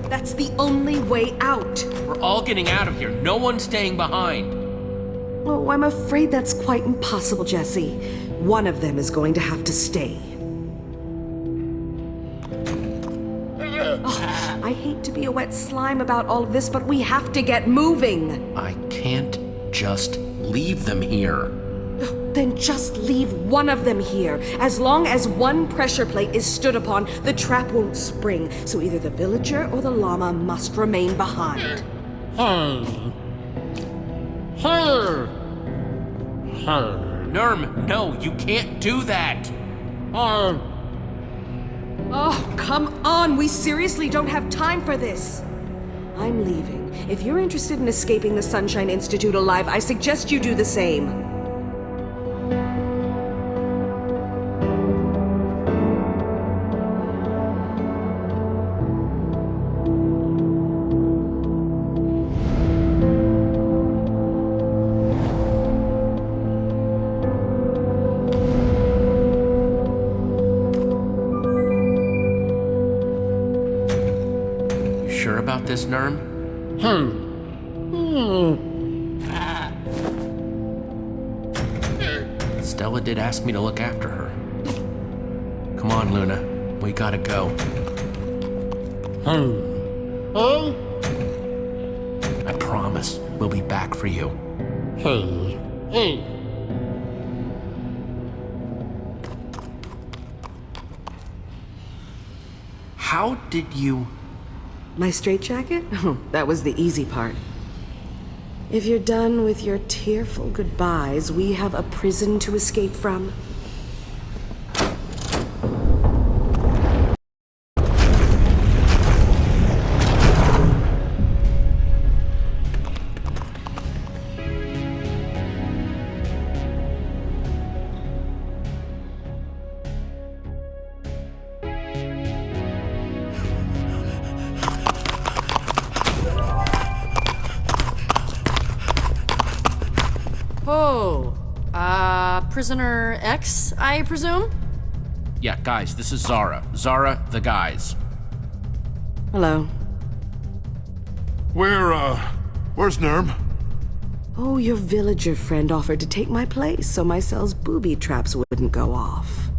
That's the only way out. We're all getting out of here. No one's staying behind. Oh, I'm afraid that's quite impossible, Jesse. One of them is going to have to stay. Oh, I hate to be a wet slime about all of this, but we have to get moving. I can't just leave them here. Then just leave one of them here. As long as one pressure plate is stood upon, the trap won't spring. So either the villager or the llama must remain behind. Nerm, no, you can't do that. Oh, come on. We seriously don't have time for this. I'm leaving. If you're interested in escaping the Sunshine Institute alive, I suggest you do the same. Sure about this, Nerm? Stella did ask me to look after her. Come on, Luna. We gotta go. I promise we'll be back for you. How did you... My straitjacket? Oh, that was the easy part. If you're done with your tearful goodbyes, we have a prison to escape from. Prisoner X, I presume? Yeah, guys, this is Zara. Zara, the guys. Hello. Where's Nerm? Oh, your villager friend offered to take my place so my cell's booby traps wouldn't go off.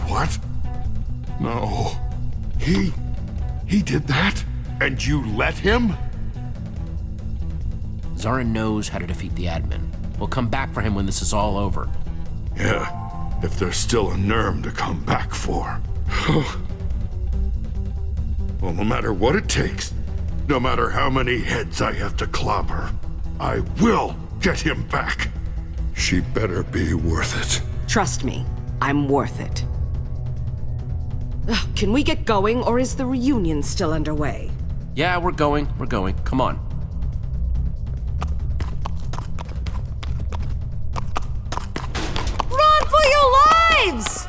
What? No. He did that? And you let him? Zara knows how to defeat the admin. We'll come back for him when this is all over. Yeah, if there's still a Nerm to come back for. Well, no matter what it takes, no matter how many heads I have to clobber, I will get him back. She better be worth it. Trust me, I'm worth it. Ugh, can we get going, or is the reunion still underway? Yeah, we're going. Come on.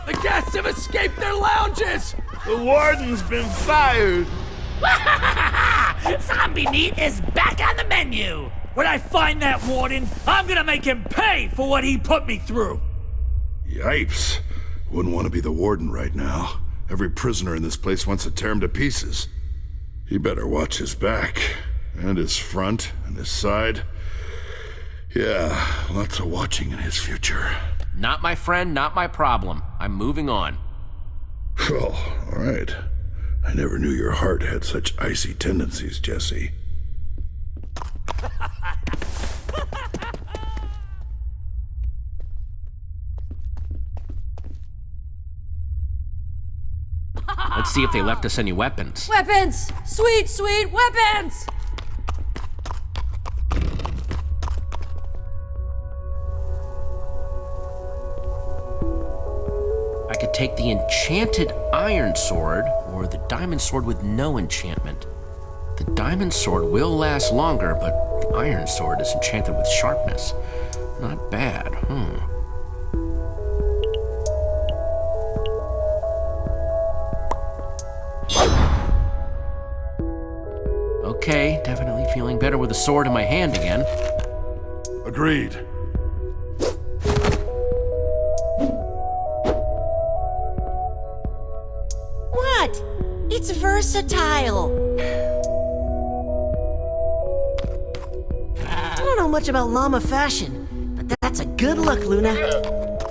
The guests have escaped their lounges! The warden's been fired. Zombie meat is back on the menu! When I find that warden, I'm gonna make him pay for what he put me through! Yipes. Wouldn't want to be the warden right now. Every prisoner in this place wants to tear him to pieces. He better watch his back, and his front, and his side. Yeah, lots of watching in his future. Not my friend, not my problem. I'm moving on. Oh, all right. I never knew your heart had such icy tendencies, Jesse. Let's see if they left us any weapons. Weapons! Sweet, sweet weapons! I could take the enchanted iron sword or the diamond sword with no enchantment. The diamond sword will last longer, but the iron sword is enchanted with sharpness. Not bad, Okay, definitely feeling better with the sword in my hand again. Agreed. What? It's versatile. I don't know much about llama fashion, but that's a good look, Luna.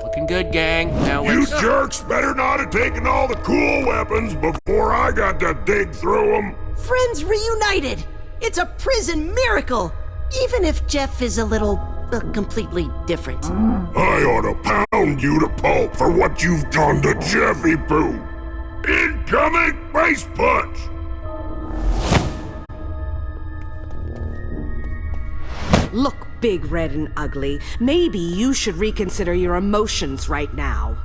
Looking good, gang. Now You let's... jerks better not have taken all the cool weapons before I got to dig through them. Friends reunited! It's a prison miracle! Even if Jeff is a little, completely different. I ought to pound you to pulp for what you've done to Jeffy Pooh. Incoming face punch! Look, Big Red and Ugly, maybe you should reconsider your emotions right now.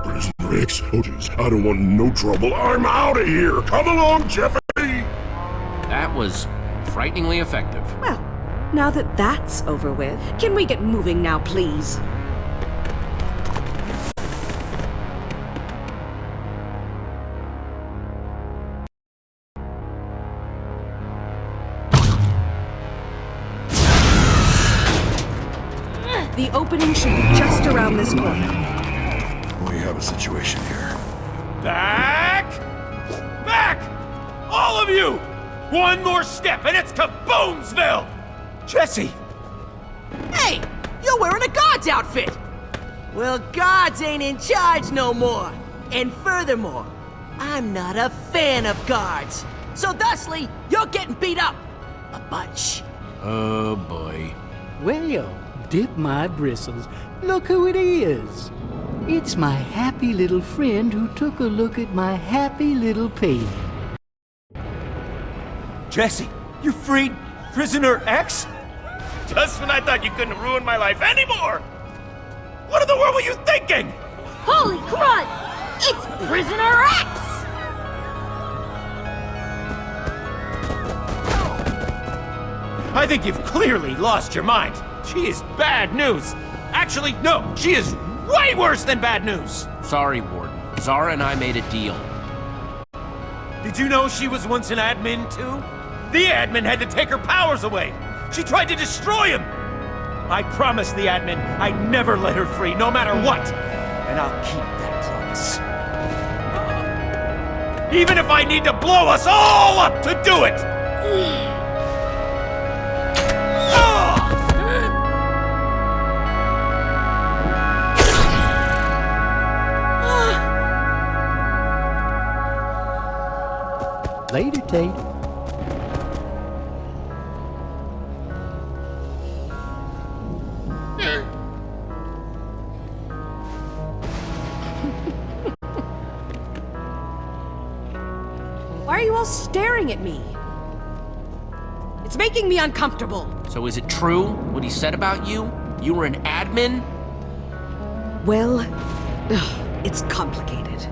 Prisoner X, oh jeez, I don't want no trouble. I'm out of here. Come along, Jeffy. That was frighteningly effective. Well, now that that's over with, can we get moving now, please? The opening should be just around this corner. We have a situation here. Back! Back! All of you! One more step and it's Kaboomsville! Jesse! Hey! You're wearing a guard's outfit! Well, guards ain't in charge no more. And furthermore, I'm not a fan of guards. So thusly, you're getting beat up. A bunch. Oh boy. Well, dip my bristles. Look who it is. It's my happy little friend who took a look at my happy little painting. Jesse, you freed Prisoner X? Just when I thought you couldn't ruin my life anymore! What in the world were you thinking? Holy crud! It's Prisoner X! I think you've clearly lost your mind. She is bad news. Actually, no, she is way worse than bad news. Sorry, Warden. Zara and I made a deal. Did you know she was once an admin, too? The admin had to take her powers away. She tried to destroy him. I promised the admin I'd never let her free, no matter what. And I'll keep that promise. Even if I need to blow us all up to do it! Later, Tate. Why are you all staring at me? It's making me uncomfortable. So is it true, what he said about you? You were an admin? Well, it's complicated.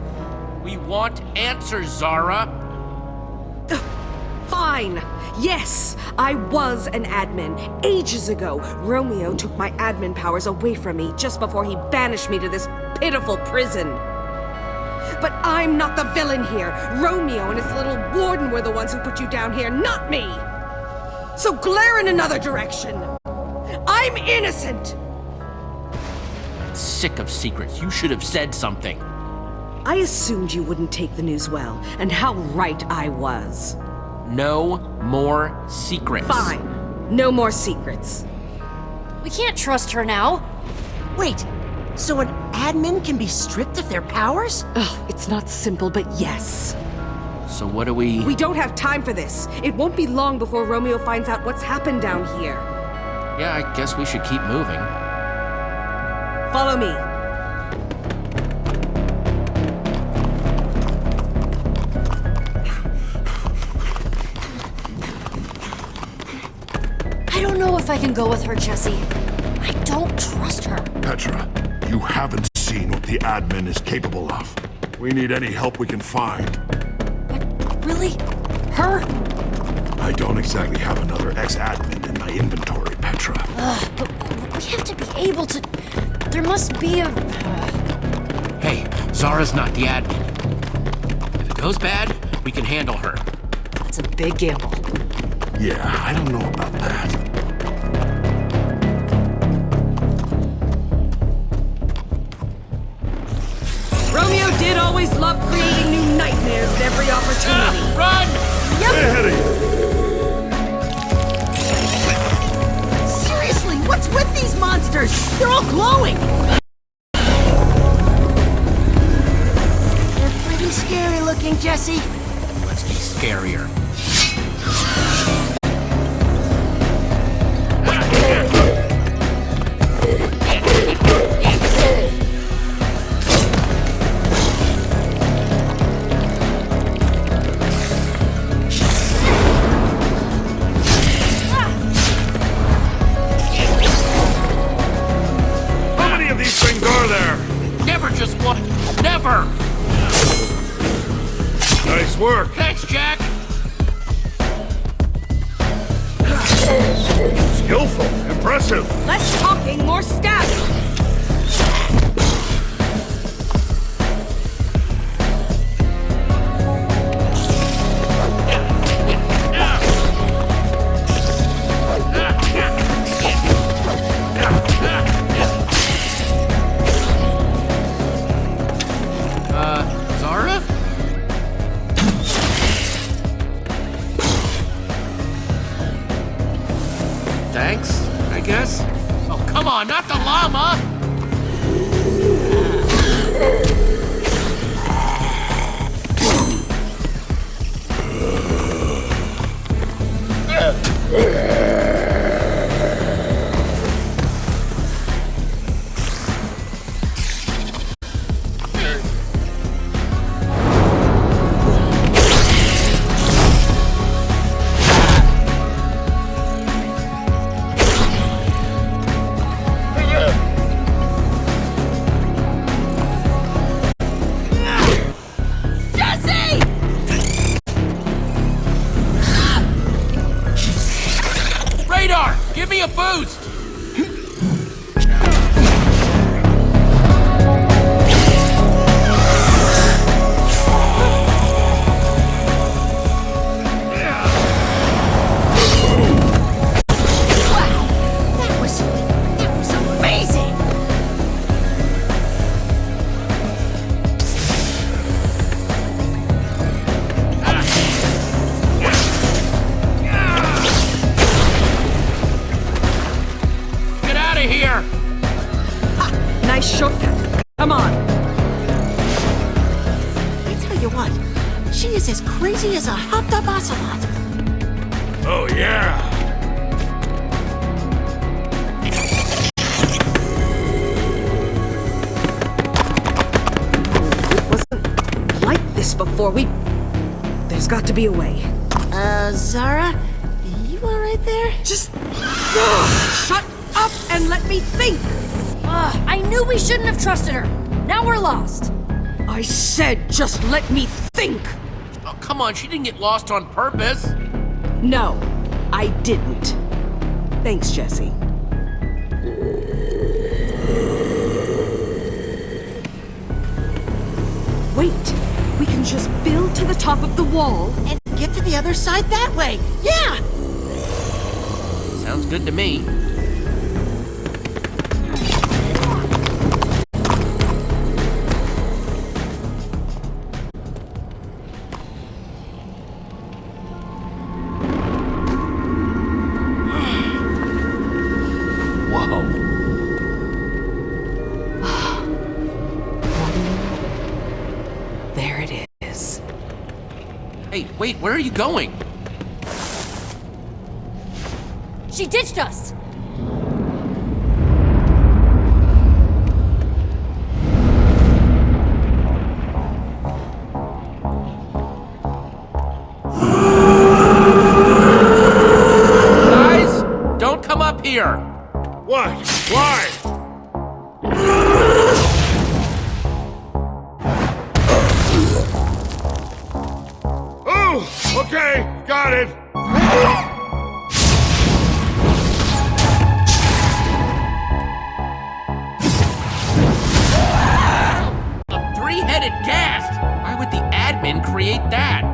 We want answers, Zara. Fine. Yes, I was an admin. Ages ago, Romeo took my admin powers away from me just before he banished me to this pitiful prison. But I'm not the villain here. Romeo and his little warden were the ones who put you down here, not me. So glare in another direction. I'm innocent. I'm sick of secrets. You should have said something. I assumed you wouldn't take the news well, and how right I was. No more secrets. Fine. No more secrets. We can't trust her now. Wait, so an admin can be stripped of their powers? Ugh, it's not simple, but yes. So what do we... We don't have time for this. It won't be long before Romeo finds out what's happened down here. Yeah, I guess we should keep moving. Follow me. I don't know if I can go with her, Jesse. I don't trust her. Petra, you haven't seen what the admin is capable of. We need any help we can find. Really? Her? I don't exactly have another ex-admin in my inventory, Petra. But we have to be able to... There must be a... Hey, Zara's not the admin. If it goes bad, we can handle her. That's a big gamble. Yeah, I don't know about that. Romeo did always love creating new nightmares at every opportunity. Run! Stay ahead of you! Seriously, what's with these monsters? They're all glowing! They're pretty scary looking, Jesse. Let's be scarier. How many of these things are there? Never just one. Never! Nice work. Thanks, Jack! Skillful. Impressive. Less talking, more stabbing. Zara? Thanks, I guess. Oh, come on, not the llama! Radar! Give me a boost! That was amazing! Get out of here! Nice shortcut. Come on. I tell you what, she is as crazy as a hopped up ocelot. Oh, yeah. It wasn't like this before. There's got to be a way. Zara? You alright there? Just... shut up and let me think! I knew we shouldn't have trusted her. Now we're lost. I said just let me think! Oh, come on, she didn't get lost on purpose. No, I didn't. Thanks, Jesse. Wait, we can just build to the top of the wall. And get to the other side that way. Yeah! Sounds good to me. Whoa. There it is. Hey, wait, where are you going? She ditched us. Guys, don't come up here. What? Why? got it! A three-headed ghast? Why would the admin create that?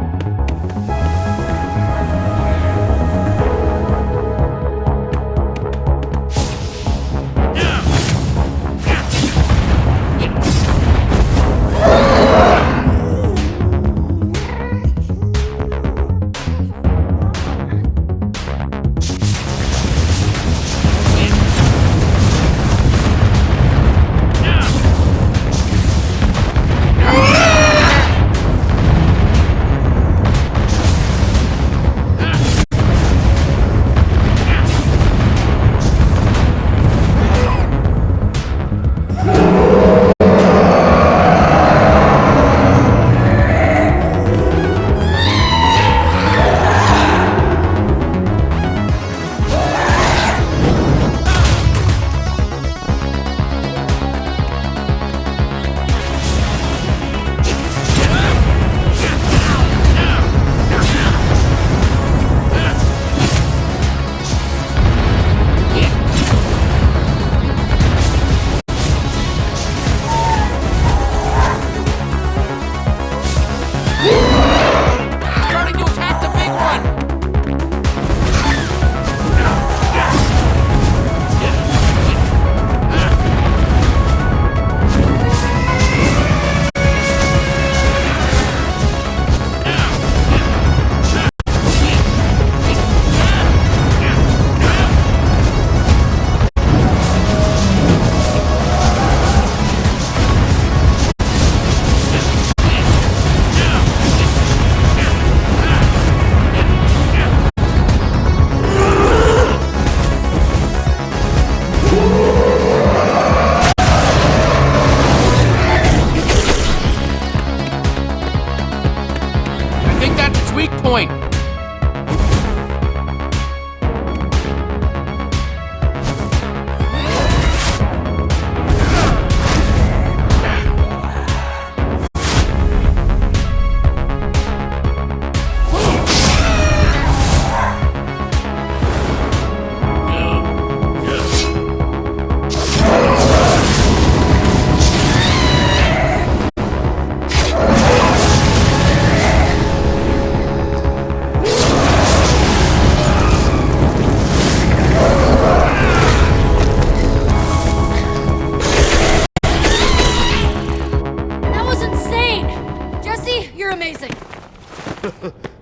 Point.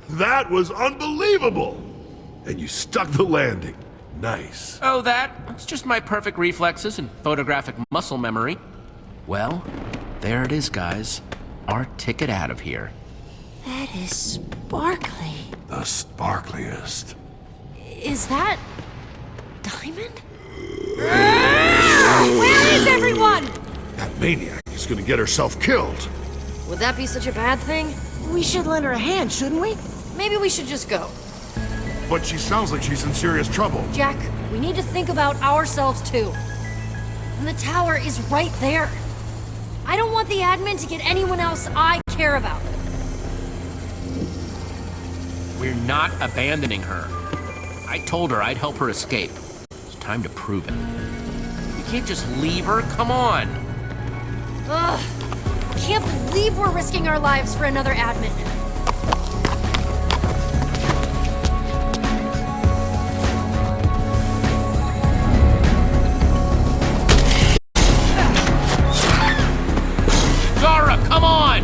That was unbelievable! And you stuck the landing. Nice. Oh, that's just my perfect reflexes and photographic muscle memory. Well, there it is, guys. Our ticket out of here. That is sparkly. The sparkliest. Is that... Diamond? Where is everyone? That maniac is gonna get herself killed. Would that be such a bad thing? We should lend her a hand, shouldn't we? Maybe we should just go. But she sounds like she's in serious trouble. Jack, we need to think about ourselves too. And the tower is right there. I don't want the admin to get anyone else I care about. We're not abandoning her. I told her I'd help her escape. It's time to prove it. We can't just leave her, come on! Ugh. Can't believe we're risking our lives for another admin. Dara, come on!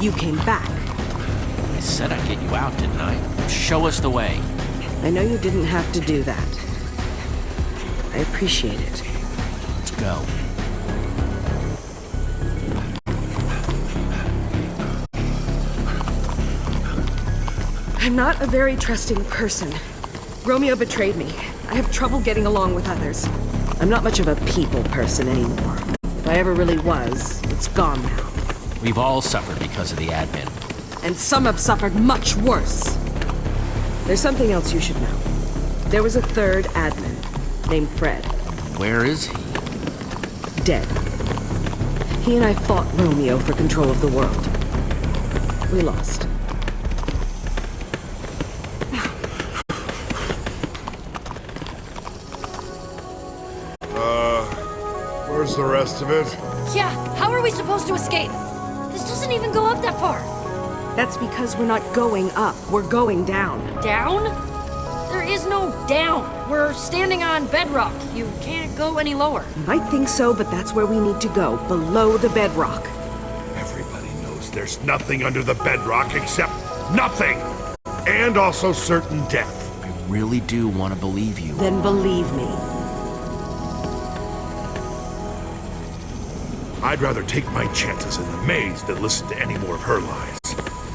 You came back. I said I'd get you out, didn't I? Show us the way. I know you didn't have to do that. I appreciate it. Let's go. I'm not a very trusting person. Romeo betrayed me. I have trouble getting along with others. I'm not much of a people person anymore. If I ever really was, it's gone now. We've all suffered because of the admin. And some have suffered much worse. There's something else you should know. There was a third admin named Fred. Where is he? Dead. He and I fought Romeo for control of the world. We lost. the rest of it? Yeah, how are we supposed to escape? This doesn't even go up that far. That's because we're not going up, we're going down. Down? There is no down. We're standing on bedrock. You can't go any lower. You might think so, but that's where we need to go, below the bedrock. Everybody knows there's nothing under the bedrock except nothing! And also certain death. I really do want to believe you. Then believe me. I'd rather take my chances in the maze than listen to any more of her lies.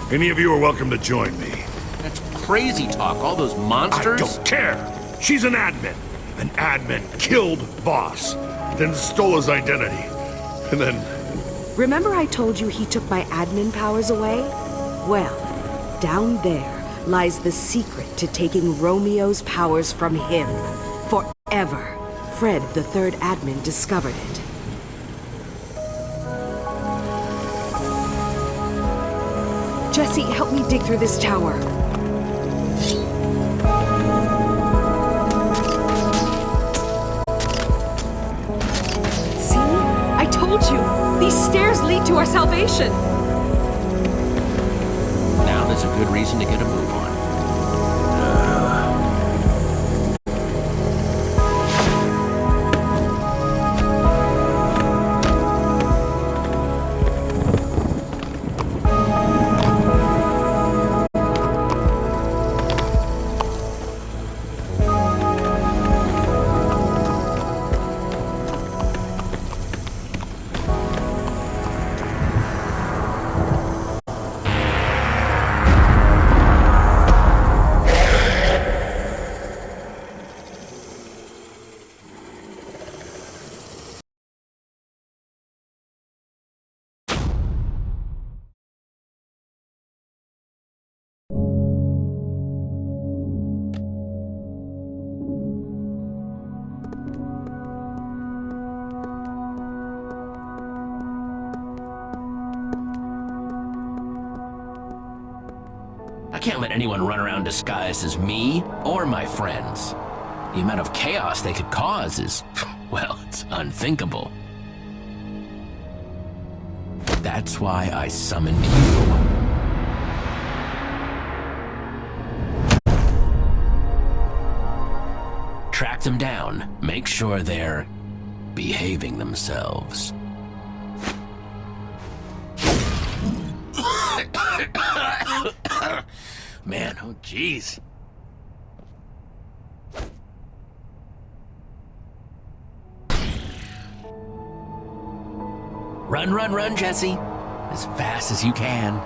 Any of you are welcome to join me. That's crazy talk. All those monsters. I don't care. She's an admin. An admin killed Voss, then stole his identity. And then... Remember I told you he took my admin powers away? Well, down there lies the secret to taking Romeo's powers from him. Forever. Fred, the third admin, discovered it. Jesse, help me dig through this tower. See? I told you! These stairs lead to our salvation! Now there's a good reason to get a move on. I can't let anyone run around disguised as me or my friends. The amount of chaos they could cause is, well, it's unthinkable. That's why I summoned you. Track them down. Make sure they're behaving themselves. Man, oh jeez. Run, run, run, Jesse. As fast as you can.